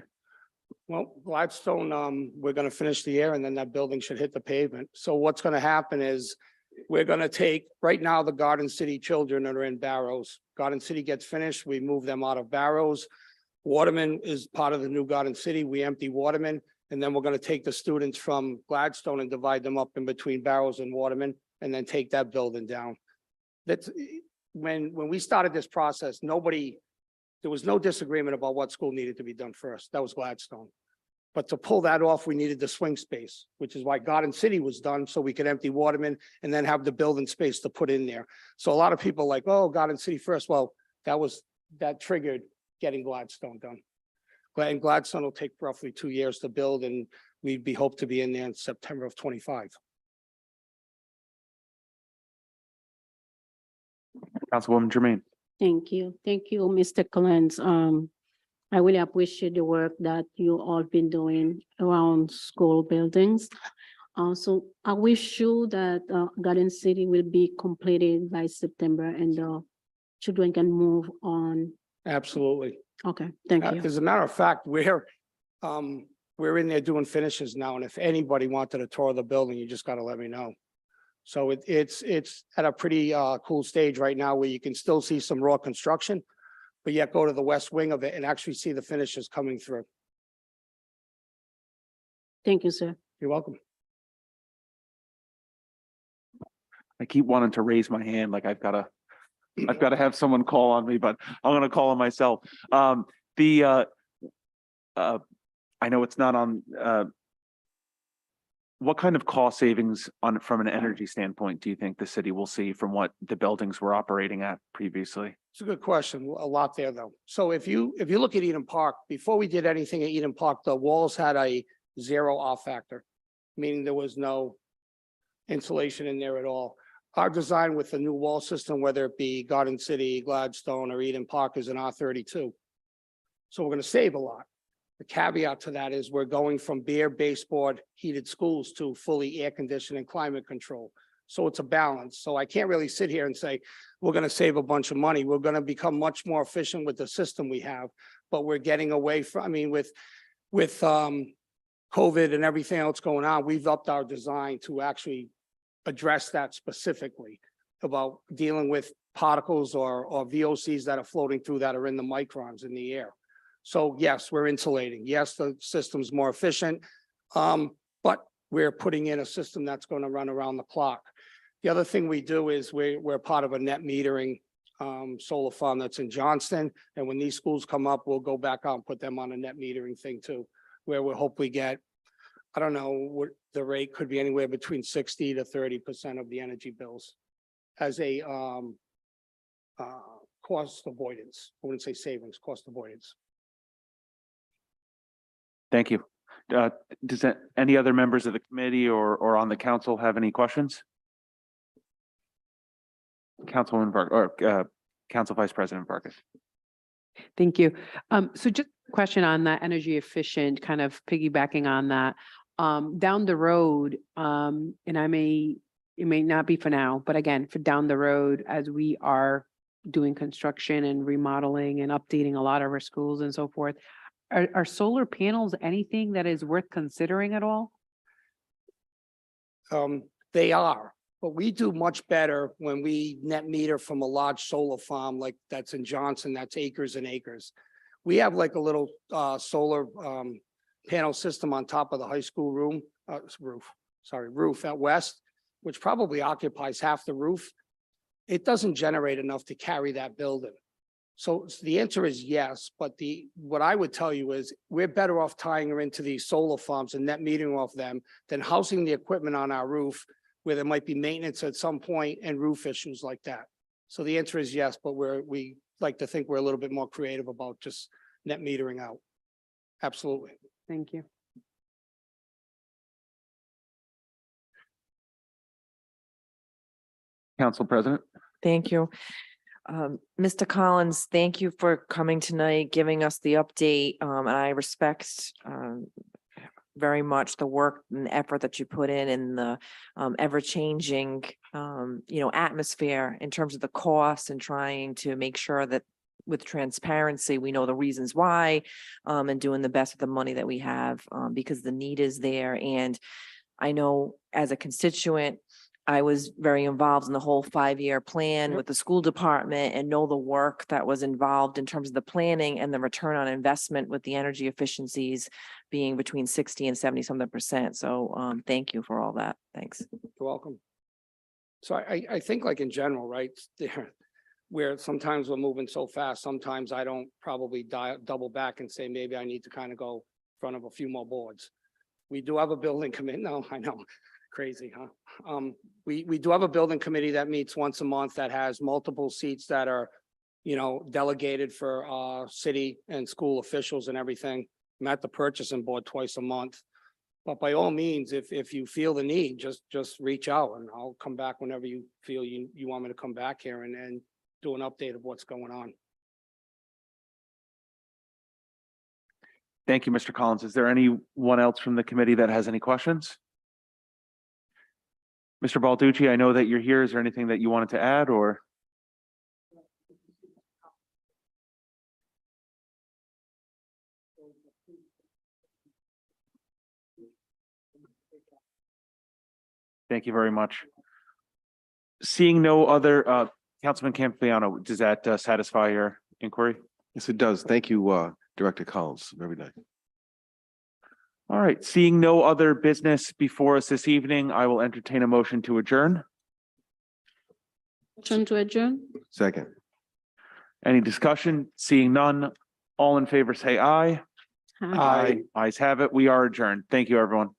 Well, Gladstone, we're going to finish the year and then that building should hit the pavement. So what's going to happen is we're going to take, right now, the Garden City children are in Barrows. Garden City gets finished, we move them out of Barrows. Waterman is part of the new Garden City. We empty Waterman, and then we're going to take the students from Gladstone and divide them up in between Barrows and Waterman, and then take that building down. That's when we started this process, there There was no disagreement about what school needed to be done first. That was Gladstone. But to pull that off, we needed the swing space, which is why Garden City was done, so we could empty Waterman and then have the building space to put in there. So a lot of people like, oh, Garden City first. Well, that triggered getting Gladstone done. And Gladstone will take roughly 2 years to build, and we hope to be in there in September of 25. Councilwoman Jermaine. Thank you. Thank you, Mr. Collins. I really appreciate the work that you all been doing around school buildings. So I wish you that Garden City will be completed by September and the children can move on. Absolutely. Okay, thank you. As a matter of fact, we're in there doing finishes now, and if anybody wanted a tour of the building, you just gotta let me know. So it's at a pretty cool stage right now where you can still see some raw construction, but yet go to the west wing of it and actually see the finishes coming through. Thank you, sir. You're welcome. I keep wanting to raise my hand, like I've got to have someone call on me, but I'm gonna call on myself. I know it's not on, what kind of cost savings from an energy standpoint do you think the city will see from what the buildings were operating at previously? It's a good question. A lot there, though. So if you look at Eden Park, before we did anything at Eden Park, the walls had a 0 off factor, meaning there was no insulation in there at all. Our design with the new wall system, whether it be Garden City, Gladstone, or Eden Park, is an R32. So we're going to save a lot. The caveat to that is we're going from bare baseboard heated schools to fully air conditioned and climate control. So it's a balance. So I can't really sit here and say, we're going to save a bunch of money. We're going to become much more efficient with the system we have, but we're getting away from, I mean, with COVID and everything else going on, we've upped our design to actually address that specifically about dealing with particles or VOCs that are floating through that are in the microns in the air. So yes, we're insulating. Yes, the system's more efficient, but we're putting in a system that's going to run around the clock. The other thing we do is we're part of a net metering solar farm that's in Johnston. And when these schools come up, we'll go back out and put them on a net metering thing too, where we'll hopefully get, I don't know, what the rate could be anywhere between 60 to 30% of the energy bills as a cost avoidance. I wouldn't say savings, cost avoidance. Thank you. Any other members of the committee or on the council have any questions? Councilwoman Vargas, or Council Vice President Vargas. Thank you. So just a question on that energy efficient, kind of piggybacking on that. Down the road, and it may not be for now, but again, for down the road, as we are doing construction and remodeling and updating a lot of our schools and so forth, are solar panels anything that is worth considering at all? They are, but we do much better when we net meter from a large solar farm like that's in Johnson, that's acres and acres. We have like a little solar panel system on top of the high school roof at West, which probably occupies half the roof. It doesn't generate enough to carry that building. So the answer is yes, but what I would tell you is we're better off tying her into these solar farms and net metering off them than housing the equipment on our roof where there might be maintenance at some point and roof issues like that. So the answer is yes, but we like to think we're a little bit more creative about just net metering out. Absolutely. Thank you. Council President. Thank you. Mr. Collins, thank you for coming tonight, giving us the update. And I respect very much the work and effort that you put in the ever-changing, atmosphere in terms of the costs and trying to make sure that with transparency, we know the reasons why, and doing the best with the money that we have, because the need is there. And I know as a constituent, I was very involved in the whole 5-year plan with the school department and know the work that was involved in terms of the planning and the return on investment with the energy efficiencies being between 60 and 70-something%. So thank you for all that. Thanks. You're welcome. So I think like in general, right, where sometimes we're moving so fast, sometimes I don't probably double back and say, maybe I need to kind of go in front of a few more boards. We do have a building committee. No, I know, crazy, huh? We do have a building committee that meets once a month that has multiple seats that are, delegated for city and school officials and everything. I'm at the purchasing board twice a month. But by all means, if you feel the need, just reach out and I'll come back whenever you feel you want me to come back here and do an update of what's going on. Thank you, Mr. Collins. Is there anyone else from the committee that has any questions? Mr. Balducci, I know that you're here. Is there anything that you wanted to add or? Thank you very much. Seeing no other, Councilman Campiano, does that satisfy your inquiry? Yes, it does. Thank you, Director Collins. Very nice. All right, seeing no other business before us this evening, I will entertain a motion to adjourn. Motion to adjourn? Second. Any discussion? Seeing none, all in favor say aye. Aye. Ayes have it. We are adjourned. Thank you, everyone.